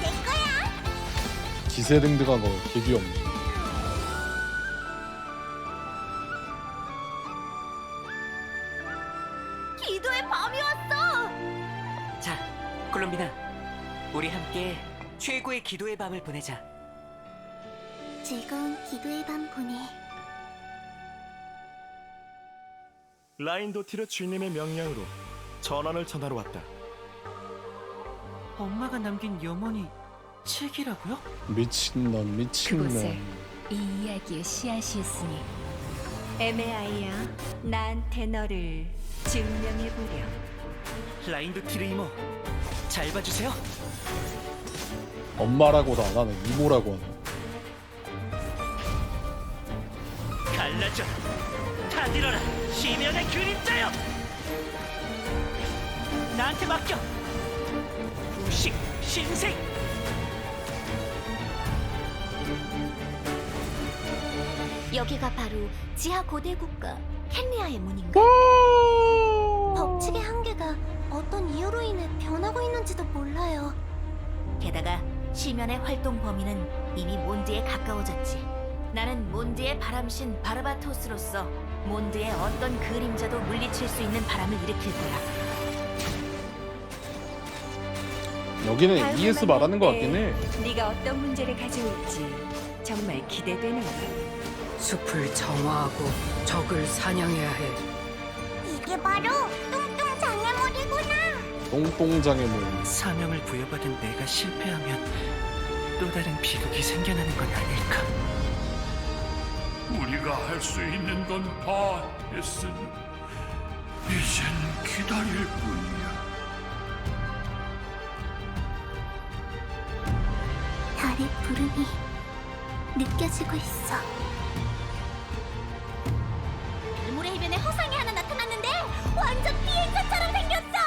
내 거야. 기세등등한 거 개귀엽네. 기도의 밤이 왔어. 자, 콜롬비나, 우리 함께 최고의 기도의 밤을 보내자. 즐거운 기도의 밤 보내. 라인도티르 주인님의 명령으로 전원을 전하러 왔다. 엄마가 남긴 염원이 책이라고요? 미친놈 미친놈. 그곳에 이 이야기의 씨앗이 있으니 에메아이야, 나한테 너를 증명해보렴. 라인도티르 이모, 잘 봐주세요. 엄마라고도 안 하네. 이모라고 하네. 갈라져, 타들어라, 시면의 그림자여! 나한테 맡겨! 우식, 신생! 여기가 바로 지하 고대 국가 켄리아의 문인가? 법칙의 한계가 어떤 이유로 인해 변하고 있는지도 몰라요. 게다가 시면의 활동 범위는 이미 몬드에 가까워졌지. 나는 몬드의 바람신 바르바토스로서 몬드의 어떤 그림자도 물리칠 수 있는 바람을 일으킬 거야. 여기는 다음에 ES 말하는 것 같긴 해. 네가 어떤 문제를 가져올지 정말 기대되네. 숲을 정화하고 적을 사냥해야 해. 이게 바로 뚱뚱 장애물이구나. 똥똥장애물. 사명을 부여받은 내가 실패하면 또 다른 비극이 생겨나는 건 아닐까? 우리가 할 수 있는 건 다 했으니 이젠 기다릴 뿐이야. 달의 부름이 느껴지고 있어. 별모래 해변에 허상이 하나 나타났는데 완전 비행사처럼 생겼어.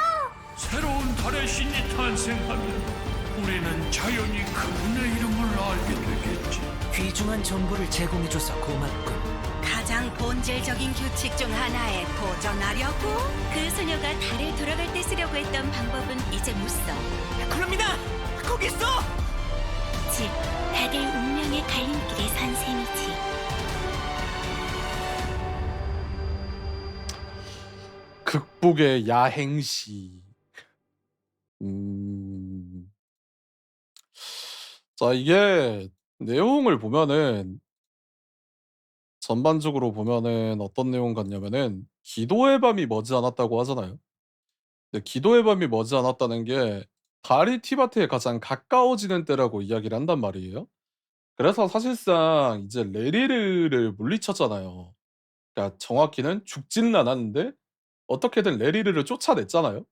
새로운 달의 신이 탄생하면 우리는 자연히 그분의 이름을 알게 되겠지. 귀중한 정보를 제공해줘서 고맙군. 가장 본질적인 규칙 중 하나에 도전하려고? 그 소녀가 달에 돌아갈 때 쓰려고 했던 방법은 이제 못 써. 콜롬비나! 거기 있어! 즉, 다들 운명의 갈림길에 선 셈이지. 극복의 야행시. 자, 이게 내용을 보면은 전반적으로 보면은 어떤 내용 같냐면은 기도의 밤이 머지않았다고 하잖아요. 근데 기도의 밤이 머지않았다는 게 달이 티바트에 가장 가까워지는 때라고 이야기를 한단 말이에요. 그래서 사실상 이제 레리르를 물리쳤잖아요. 그러니까 정확히는 죽지는 않았는데 어떻게든 레리르를 쫓아냈잖아요.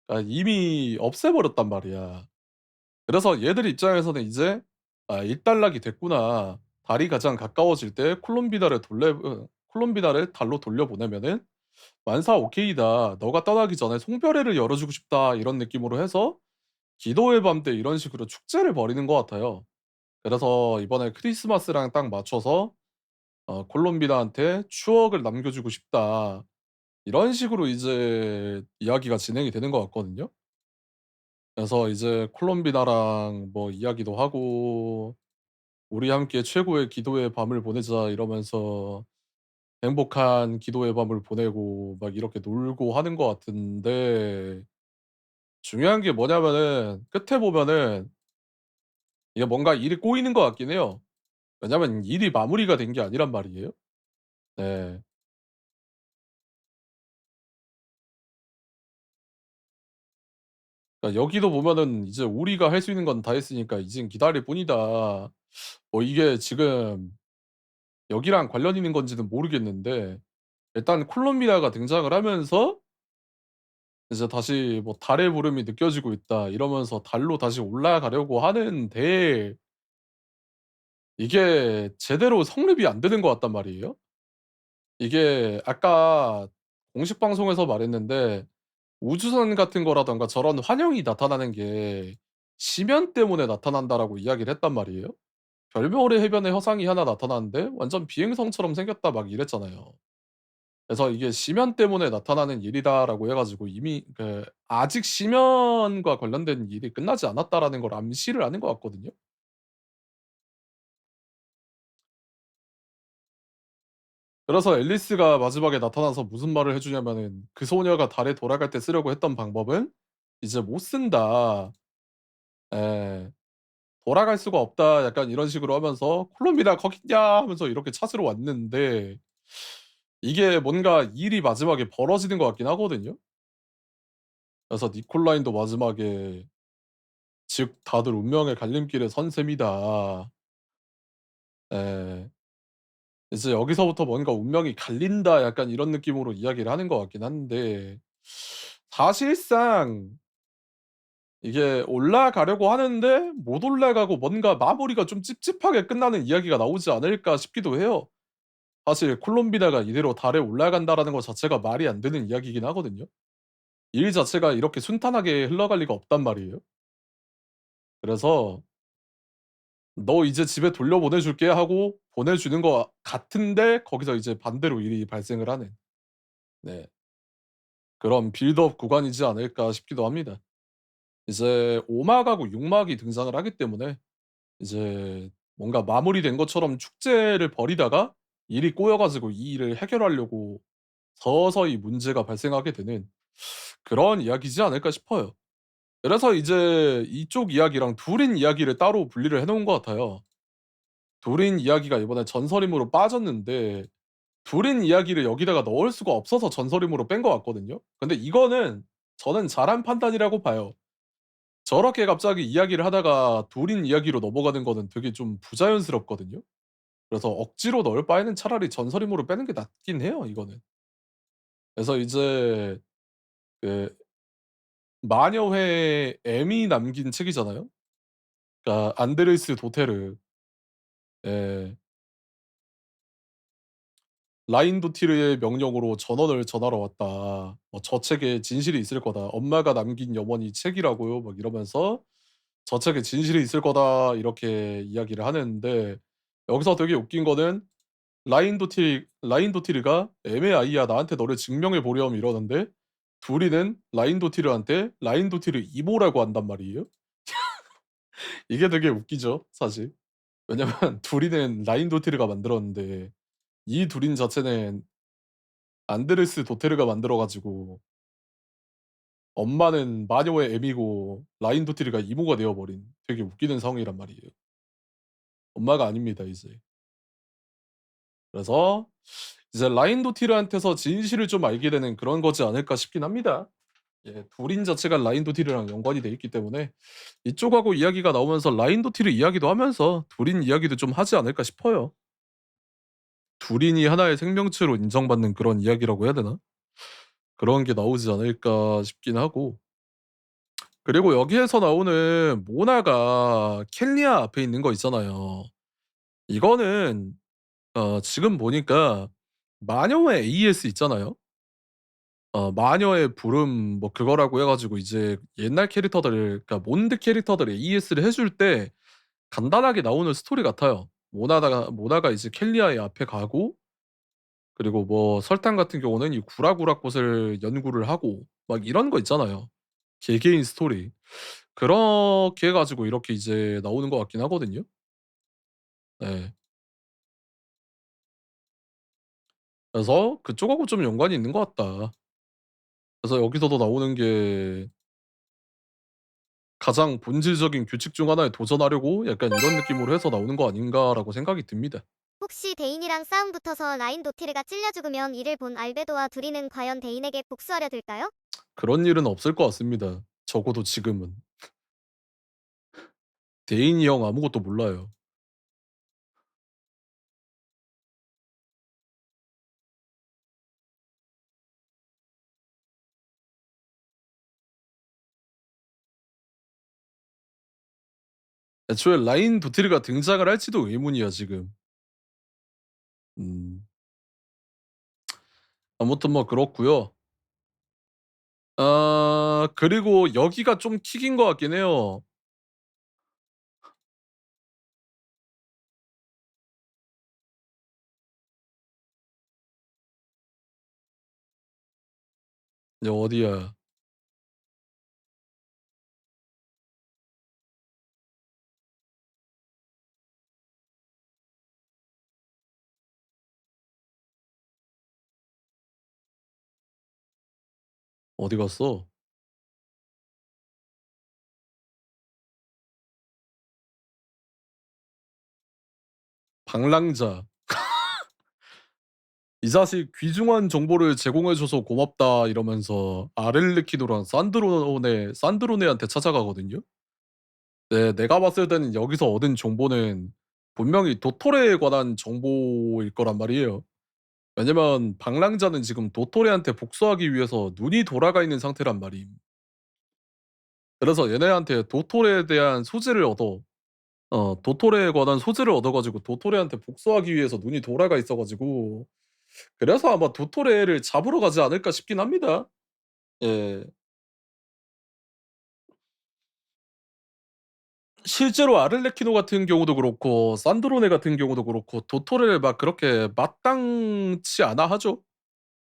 그러니까 이미 없애버렸단 말이야. 그래서 얘들 입장에서는 이제 1단락이 됐구나. 달이 가장 가까워질 때 콜롬비나를 달로 돌려보내면은 만사 오케이다. 너가 떠나기 전에 송별회를 열어주고 싶다. 이런 느낌으로 해서 기도의 밤 때 이런 식으로 축제를 벌이는 것 같아요. 그래서 이번에 크리스마스랑 딱 맞춰서 콜롬비나한테 추억을 남겨주고 싶다. 이런 식으로 이제 이야기가 진행이 되는 것 같거든요. 그래서 이제 콜롬비나랑 뭐 이야기도 하고 우리 함께 최고의 기도의 밤을 보내자 이러면서 행복한 기도의 밤을 보내고 막 이렇게 놀고 하는 것 같은데 중요한 게 뭐냐면은 끝에 보면은 이게 뭔가 일이 꼬이는 것 같긴 해요. 왜냐면 일이 마무리가 된 게 아니란 말이에요. 네. 그러니까 여기도 보면은 이제 우리가 할 수 있는 건 다 했으니까 이젠 기다릴 뿐이다. 뭐 이게 지금 여기랑 관련 있는 건지는 모르겠는데 일단 콜롬비아가 등장을 하면서 이제 다시 뭐 달의 부름이 느껴지고 있다 이러면서 달로 다시 올라가려고 하는데 이게 제대로 성립이 안 되는 것 같단 말이에요. 이게 아까 공식 방송에서 말했는데 우주선 같은 거라든가 저런 환영이 나타나는 게 심연 때문에 나타난다라고 이야기를 했단 말이에요. 별모래 해변에 허상이 하나 나타났는데 완전 비행성처럼 생겼다 막 이랬잖아요. 그래서 이게 심연 때문에 나타나는 일이다라고 해 가지고 이미 아직 심연과 관련된 일이 끝나지 않았다라는 걸 암시를 하는 것 같거든요. 그래서 앨리스가 마지막에 나타나서 무슨 말을 해 주냐면은 "그 소녀가 달에 돌아갈 때 쓰려고 했던 방법은 이제 못 쓴다." 예. "돌아갈 수가 없다." 약간 이런 식으로 하면서 "콜롬비나 거기 있냐?" 하면서 이렇게 찾으러 왔는데 이게 뭔가 일이 마지막에 벌어지는 것 같긴 하거든요. 그래서 니콜라인도 마지막에 "즉 다들 운명의 갈림길에 선 셈이다." 예. 이제 여기서부터 뭔가 '운명이 갈린다.' 약간 이런 느낌으로 이야기를 하는 것 같긴 한데 사실상 이게 올라가려고 하는데 못 올라가고 뭔가 마무리가 좀 찝찝하게 끝나는 이야기가 나오지 않을까 싶기도 해요. 사실 콜롬비나가 이대로 달에 올라간다라는 것 자체가 말이 안 되는 이야기이긴 하거든요. 일 자체가 이렇게 순탄하게 흘러갈 리가 없단 말이에요. 그래서 "너 이제 집에 돌려보내 줄게." 하고 보내주는 것 같은데 거기서 이제 반대로 일이 발생을 하는 네. 그런 빌드업 구간이지 않을까 싶기도 합니다. 이제 5 막하고 6 막이 등장을 하기 때문에 이제 뭔가 마무리된 것처럼 축제를 벌이다가 일이 꼬여가지고 이 일을 해결하려고 서서히 문제가 발생하게 되는 그런 이야기지 않을까 싶어요. 그래서 이제 이쪽 이야기랑 둘인 이야기를 따로 분리를 해놓은 것 같아요. 둘인 이야기가 이번에 전설임으로 빠졌는데 둘인 이야기를 여기다가 넣을 수가 없어서 전설임으로 뺀 것 같거든요. 근데 이거는 저는 잘한 판단이라고 봐요. 저렇게 갑자기 이야기를 하다가 둘인 이야기로 넘어가는 거는 되게 좀 부자연스럽거든요. 그래서 억지로 넣을 바에는 차라리 전설임으로 빼는 게 낫긴 해요, 이거는. 그래서 이제 그 마녀회 M이 남긴 책이잖아요. 그러니까 안데르스 도테르. 예. 라인도티르의 명령으로 전원을 전하러 왔다. 뭐 "저 책에 진실이 있을 거다. 엄마가 남긴 염원이 책이라고요." 막 이러면서 "저 책에 진실이 있을 거다." 이렇게 이야기를 하는데 여기서 되게 웃긴 거는 라인도티르가 "애매 아이야. 나한테 너를 증명해 보렴." 이러는데 둘이는 라인도티르한테 라인도티르 이모라고 한단 말이에요. 이게 되게 웃기죠, 사실. 왜냐면 둘이는 라인도티르가 만들었는데 이 둘인 자체는 안데르스 도테르가 만들어 가지고 엄마는 마녀의 M이고 라인도티르가 이모가 되어 버린 되게 웃기는 상황이란 말이에요. 엄마가 아닙니다, 이제. 그래서 이제 라인도티르한테서 진실을 좀 알게 되는 그런 거지 않을까 싶긴 합니다. 예, 둘인 자체가 라인도티르랑 연관이 돼 있기 때문에 이쪽하고 이야기가 나오면서 라인도티르 이야기도 하면서 둘인 이야기도 좀 하지 않을까 싶어요. 둘인이 하나의 생명체로 인정받는 그런 이야기라고 해야 되나? 그런 게 나오지 않을까 싶긴 하고. 그리고 여기에서 나오는 모나가 켈리아 앞에 있는 거 있잖아요. 이거는 지금 보니까 마녀의 AS 있잖아요. 마녀의 부름 뭐 그거라고 해 가지고 이제 옛날 캐릭터들 그러니까 몬드 캐릭터들 AS를 해줄 때 간단하게 나오는 스토리 같아요. 모나가 이제 켈리아의 앞에 가고 그리고 뭐 설탕 같은 경우는 이 구라구라꽃을 연구를 하고 막 이런 거 있잖아요. 개개인 스토리. 그렇게 해 가지고 이렇게 이제 나오는 것 같긴 하거든요. 네. 그래서 그쪽하고 좀 연관이 있는 것 같다. 그래서 여기서도 나오는 게 가장 본질적인 규칙 중 하나에 도전하려고 약간 이런 느낌으로 해서 나오는 거 아닌가라고 생각이 듭니다. 혹시 데인이랑 싸움 붙어서 라인도티르가 찔려 죽으면 이를 본 알베도와 둘이는 과연 데인에게 복수하려 들까요? 그런 일은 없을 것 같습니다. 적어도 지금은. 데인이 형 아무것도 몰라요. 애초에 라인도티르가 등장을 할지도 의문이야 지금. 음. 아무튼 뭐 그렇고요. 그리고 여기가 좀 킥인 것 같긴 해요. 어디야? 어디 갔어? 방랑자. 이 자식 귀중한 정보를 제공해 줘서 고맙다 이러면서 아렐르키노랑 산드로네한테 찾아가거든요. 네, 내가 봤을 때는 여기서 얻은 정보는 분명히 도토레에 관한 정보일 거란 말이에요. 왜냐면 방랑자는 지금 도토레한테 복수하기 위해서 눈이 돌아가 있는 상태란 말임. 그래서 얘네한테 도토레에 대한 소재를 도토레에 관한 소재를 얻어 가지고 도토레한테 복수하기 위해서 눈이 돌아가 있어 가지고 그래서 아마 도토레를 잡으러 가지 않을까 싶긴 합니다. 예. 실제로 아를레키노 같은 경우도 그렇고 산드로네 같은 경우도 그렇고 도토레를 막 그렇게 마땅치 않아 하죠.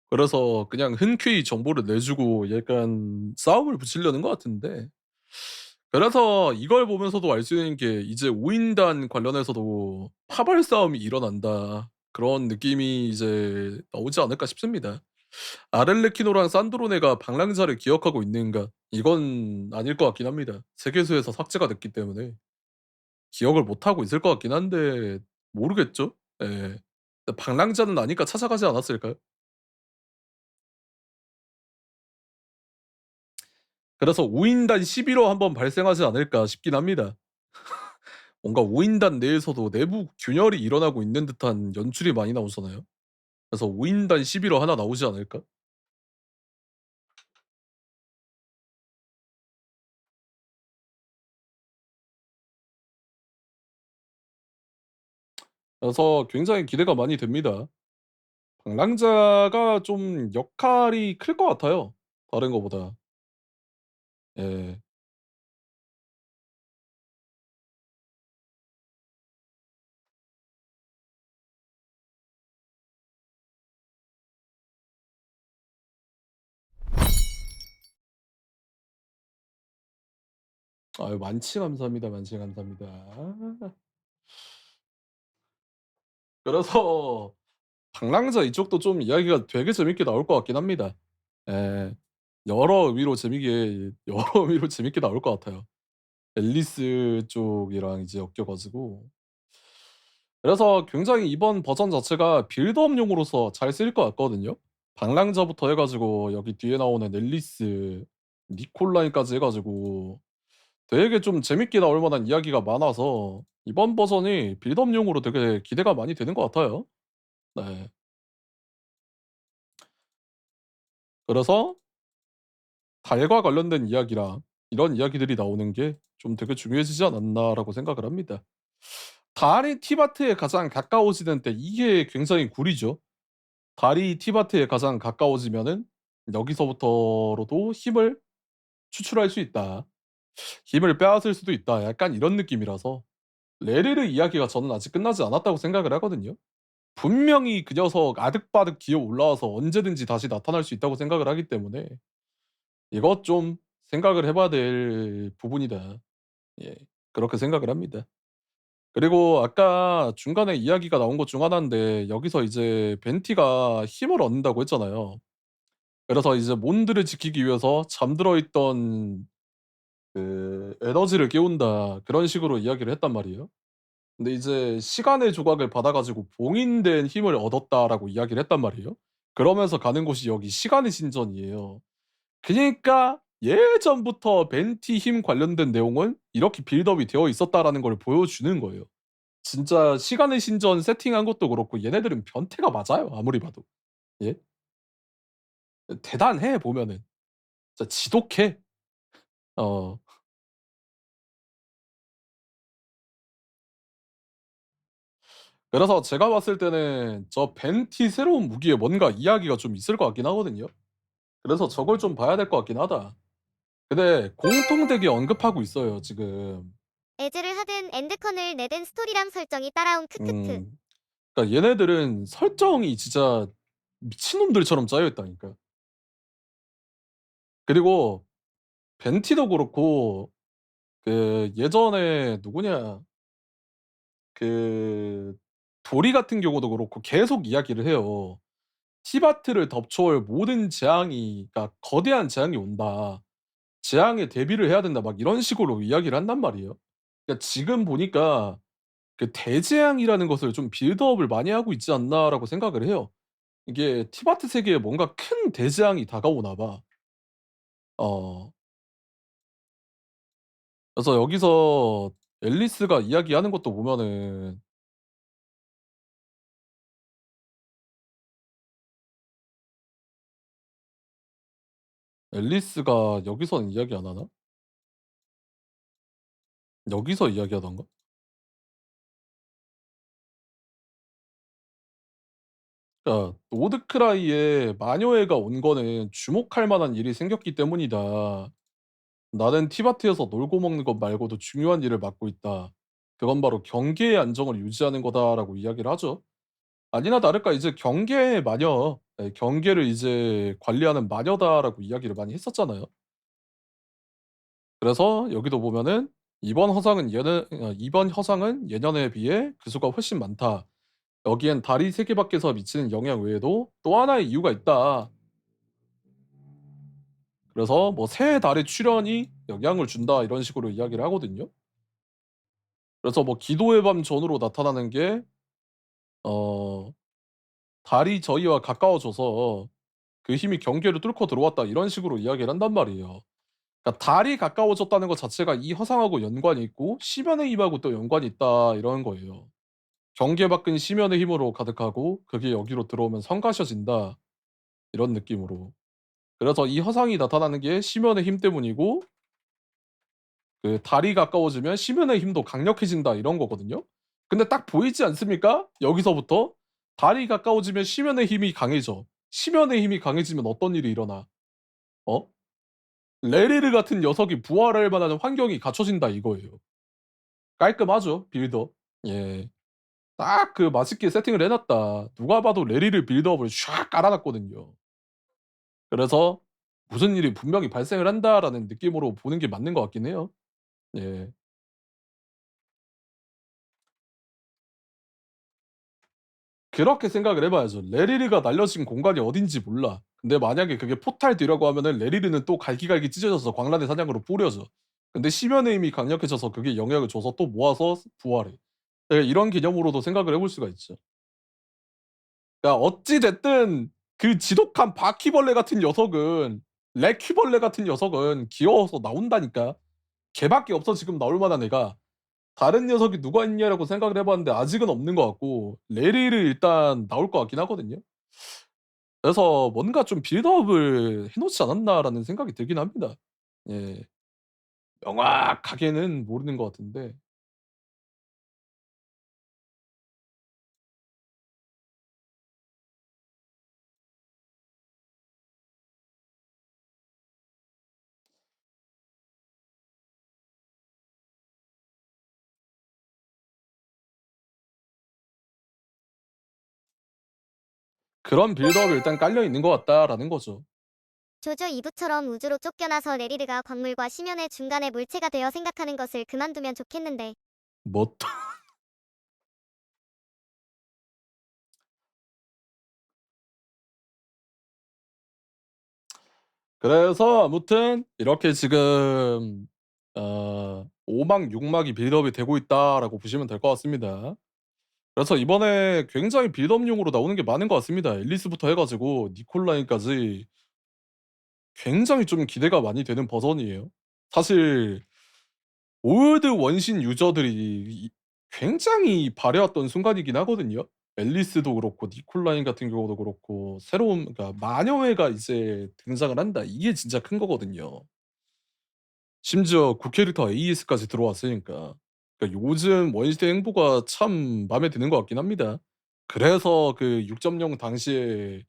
그래서 그냥 흔쾌히 정보를 내주고 약간 싸움을 붙이려는 것 같은데 그래서 이걸 보면서도 알 수 있는 게 이제 5인단 관련해서도 파벌 싸움이 일어난다. 그런 느낌이 이제 나오지 않을까 싶습니다. 아렐레키노랑 산드로네가 방랑자를 기억하고 있는가? 이건 아닐 것 같긴 합니다. 세계수에서 삭제가 됐기 때문에 기억을 못 하고 있을 것 같긴 한데 모르겠죠. 예. 방랑자는 아니까 찾아가지 않았을까요? 그래서 5인단 11호 한번 발생하지 않을까 싶긴 합니다. 뭔가 5인단 내에서도 내부 균열이 일어나고 있는 듯한 연출이 많이 나오잖아요. 그래서 5인단 11호 하나 나오지 않을까? 그래서 굉장히 기대가 많이 됩니다. 방랑자가 좀 역할이 클 것 같아요, 다른 거보다. 예. 아유 만치 감사합니다. 만치 감사합니다. 그래서 방랑자 이쪽도 좀 이야기가 되게 재밌게 나올 것 같긴 합니다. 예. 여러 의미로 재미게 여러 의미로 재밌게 나올 것 같아요. 앨리스 쪽이랑 이제 엮여 가지고. 그래서 굉장히 이번 버전 자체가 빌드업용으로서 잘 쓰일 것 같거든요. 방랑자부터 해 가지고 여기 뒤에 나오는 앨리스, 니콜라이까지 해 가지고 되게 좀 재밌게 나올 만한 이야기가 많아서 이번 버전이 빌드업용으로 되게 기대가 많이 되는 것 같아요. 네. 그래서 달과 관련된 이야기랑 이런 이야기들이 나오는 게 좀 되게 중요해지지 않았나라고 생각을 합니다. 달이 티바트에 가장 가까워지는 때 이게 굉장히 구리죠. 달이 티바트에 가장 가까워지면은 여기서부터로도 힘을 추출할 수 있다. 힘을 빼앗을 수도 있다. 약간 이런 느낌이라서 레르르 이야기가 저는 아직 끝나지 않았다고 생각을 하거든요. 분명히 그 녀석 아득바득 기어 올라와서 언제든지 다시 나타날 수 있다고 생각을 하기 때문에 이것 좀 생각을 해 봐야 될 부분이다. 예. 그렇게 생각을 합니다. 그리고 아까 중간에 이야기가 나온 것 중 하나인데 여기서 이제 벤티가 힘을 얻는다고 했잖아요. 그래서 이제 몬드를 지키기 위해서 잠들어 있던 그 에너지를 깨운다. 그런 식으로 이야기를 했단 말이에요. 근데 이제 시간의 조각을 받아 가지고 봉인된 힘을 얻었다라고 이야기를 했단 말이에요. 그러면서 가는 곳이 여기 시간의 신전이에요. 그니까 예전부터 벤티 힘 관련된 내용은 이렇게 빌드업이 되어 있었다라는 걸 보여주는 거예요. 진짜 시간의 신전 세팅한 것도 그렇고 얘네들은 변태가 맞아요, 아무리 봐도. 예? 대단해 보면은. 진짜 지독해. 어. 그래서 제가 봤을 때는 저 벤티 새로운 무기에 뭔가 이야기가 좀 있을 것 같긴 하거든요. 그래서 저걸 좀 봐야 될 것 같긴 하다. 근데 공통되게 언급하고 있어요, 지금. 에즈를 하든 엔드컨을 내든 스토리랑 설정이 따라온 크크크. 그러니까 얘네들은 설정이 진짜 미친놈들처럼 짜여 있다니까. 그리고 벤티도 그렇고 그 예전에 누구냐 그 도리 같은 경우도 그렇고 계속 이야기를 해요. 티바트를 덮쳐올 모든 재앙이 그러니까 거대한 재앙이 온다. 재앙에 대비를 해야 된다. 막 이런 식으로 이야기를 한단 말이에요. 그러니까 지금 보니까 그 '대재앙이라는 것을 좀 빌드업을 많이 하고 있지 않나.'라고 생각을 해요. 이게 티바트 세계에 뭔가 큰 대재앙이 다가오나 봐. 어. 그래서 여기서 앨리스가 이야기하는 것도 보면은 앨리스가 여기서는 이야기 안 하나? 여기서 이야기하던가? 그러니까 노드크라이에 마녀애가 온 거는 주목할 만한 일이 생겼기 때문이다. 나는 티바트에서 놀고 먹는 것 말고도 중요한 일을 맡고 있다. 그건 바로 경계의 안정을 유지하는 거다라고 이야기를 하죠. 아니나 다를까 이제 경계의 마녀, 예, 경계를 이제 관리하는 마녀다라고 이야기를 많이 했었잖아요. 그래서 여기도 보면은 이번 허상은 예년에 비해 그 수가 훨씬 많다. 여기엔 달이 세계 밖에서 미치는 영향 외에도 또 하나의 이유가 있다. 그래서 뭐 새 달의 출현이 영향을 준다 이런 식으로 이야기를 하거든요. 그래서 뭐 기도의 밤 전후로 나타나는 게 어 달이 저희와 가까워져서 그 힘이 경계를 뚫고 들어왔다 이런 식으로 이야기를 한단 말이에요. 그러니까 달이 가까워졌다는 것 자체가 이 허상하고 연관이 있고 심연의 힘하고 또 연관이 있다 이런 거예요. 경계 밖은 심연의 힘으로 가득하고 그게 여기로 들어오면 성가셔진다 이런 느낌으로. 그래서 이 허상이 나타나는 게 심연의 힘 때문이고 그 달이 가까워지면 심연의 힘도 강력해진다 이런 거거든요. 근데 딱 보이지 않습니까? 여기서부터 달이 가까워지면 심연의 힘이 강해져. 심연의 힘이 강해지면 어떤 일이 일어나? 어? 레리르 같은 녀석이 부활할 만한 환경이 갖춰진다 이거예요. 깔끔하죠 빌드업. 예. 딱 그 맛있게 세팅을 해놨다. 누가 봐도 레리르 빌드업을 샥 깔아놨거든요. 그래서 '무슨 일이 분명히 발생을 한다.'라는 느낌으로 보는 게 맞는 것 같긴 해요. 예. 그렇게 생각을 해 봐야죠. 레리르가 날려진 공간이 어딘지 몰라. 근데 만약에 그게 포탈 뒤라고 하면은 레리르는 또 갈기갈기 찢어져서 광란의 사냥으로 뿌려져. 근데 심연의 힘이 강력해져서 그게 영향을 줘서 또 모아서 부활해. 예 이런 개념으로도 생각을 해볼 수가 있죠. 그러니까 어찌 됐든 그 지독한 바퀴벌레 같은 녀석은 레퀴벌레 같은 녀석은 귀여워서 나온다니까. 걔밖에 없어 지금 나올 만한 애가. 다른 녀석이 누가 있냐라고 생각을 해 봤는데 아직은 없는 것 같고 레리를 일단 나올 것 같긴 하거든요. 그래서 뭔가 좀 빌드업을 해 놓지 않았나라는 생각이 들긴 합니다. 예. 명확하게는 모르는 것 같은데 그런 빌드업이 일단 깔려 있는 것 같다라는 거죠. 조조 2부처럼 우주로 쫓겨나서 레리르가 광물과 심연의 중간에 물체가 되어 생각하는 것을 그만두면 좋겠는데. 뭐 그래서 아무튼 이렇게 지금 5 막 6 막이 빌드업이 되고 있다라고 보시면 될 것 같습니다. 그래서 이번에 굉장히 빌드업용으로 나오는 게 많은 것 같습니다. 앨리스부터 해 가지고 니콜라인까지 굉장히 좀 기대가 많이 되는 버전이에요. 사실 올드 원신 유저들이 이 굉장히 바래왔던 순간이긴 하거든요. 앨리스도 그렇고 니콜라인 같은 경우도 그렇고 새로운 그러니까 마녀회가 이제 등장을 한다. 이게 진짜 큰 거거든요. 심지어 구캐릭터 AS까지 들어왔으니까. 그러니까 요즘 원시대 행보가 참 마음에 드는 것 같긴 합니다. 그래서 그 6.0 당시에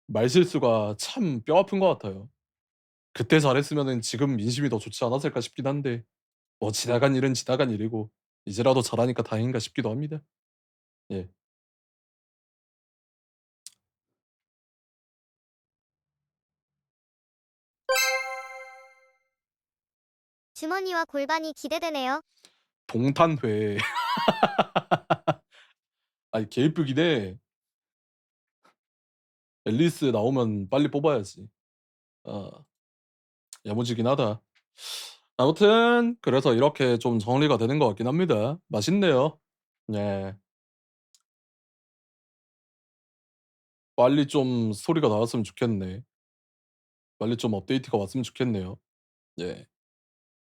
말실수가 참 뼈아픈 것 같아요. 그때 잘했으면은 지금 민심이 더 좋지 않았을까 싶긴 한데 뭐 지나간 일은 지나간 일이고 이제라도 잘하니까 다행인가 싶기도 합니다. 예. 주머니와 골반이 기대되네요. 동탄회. 아니 개 이쁘긴 해. 앨리스 나오면 빨리 뽑아야지. 아 야무지긴 하다. 아무튼 그래서 이렇게 좀 정리가 되는 것 같긴 합니다. 맛있네요. 네. 빨리 좀 스토리가 나왔으면 좋겠네. 빨리 좀 업데이트가 왔으면 좋겠네요. 예.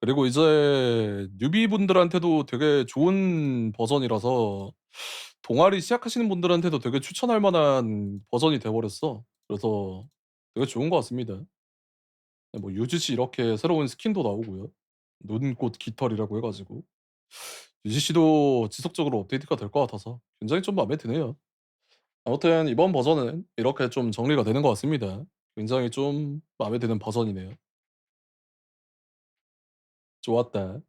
그리고 이제 뉴비분들한테도 되게 좋은 버전이라서 동아리 시작하시는 분들한테도 되게 추천할 만한 버전이 돼 버렸어. 그래서 되게 좋은 것 같습니다. 뭐 유즈씨 이렇게 새로운 스킨도 나오고요. 눈꽃 깃털이라고 해 가지고 유즈씨도 지속적으로 업데이트가 될 것 같아서 굉장히 좀 마음에 드네요. 아무튼 이번 버전은 이렇게 좀 정리가 되는 것 같습니다. 굉장히 좀 마음에 드는 버전이네요. 좋았다.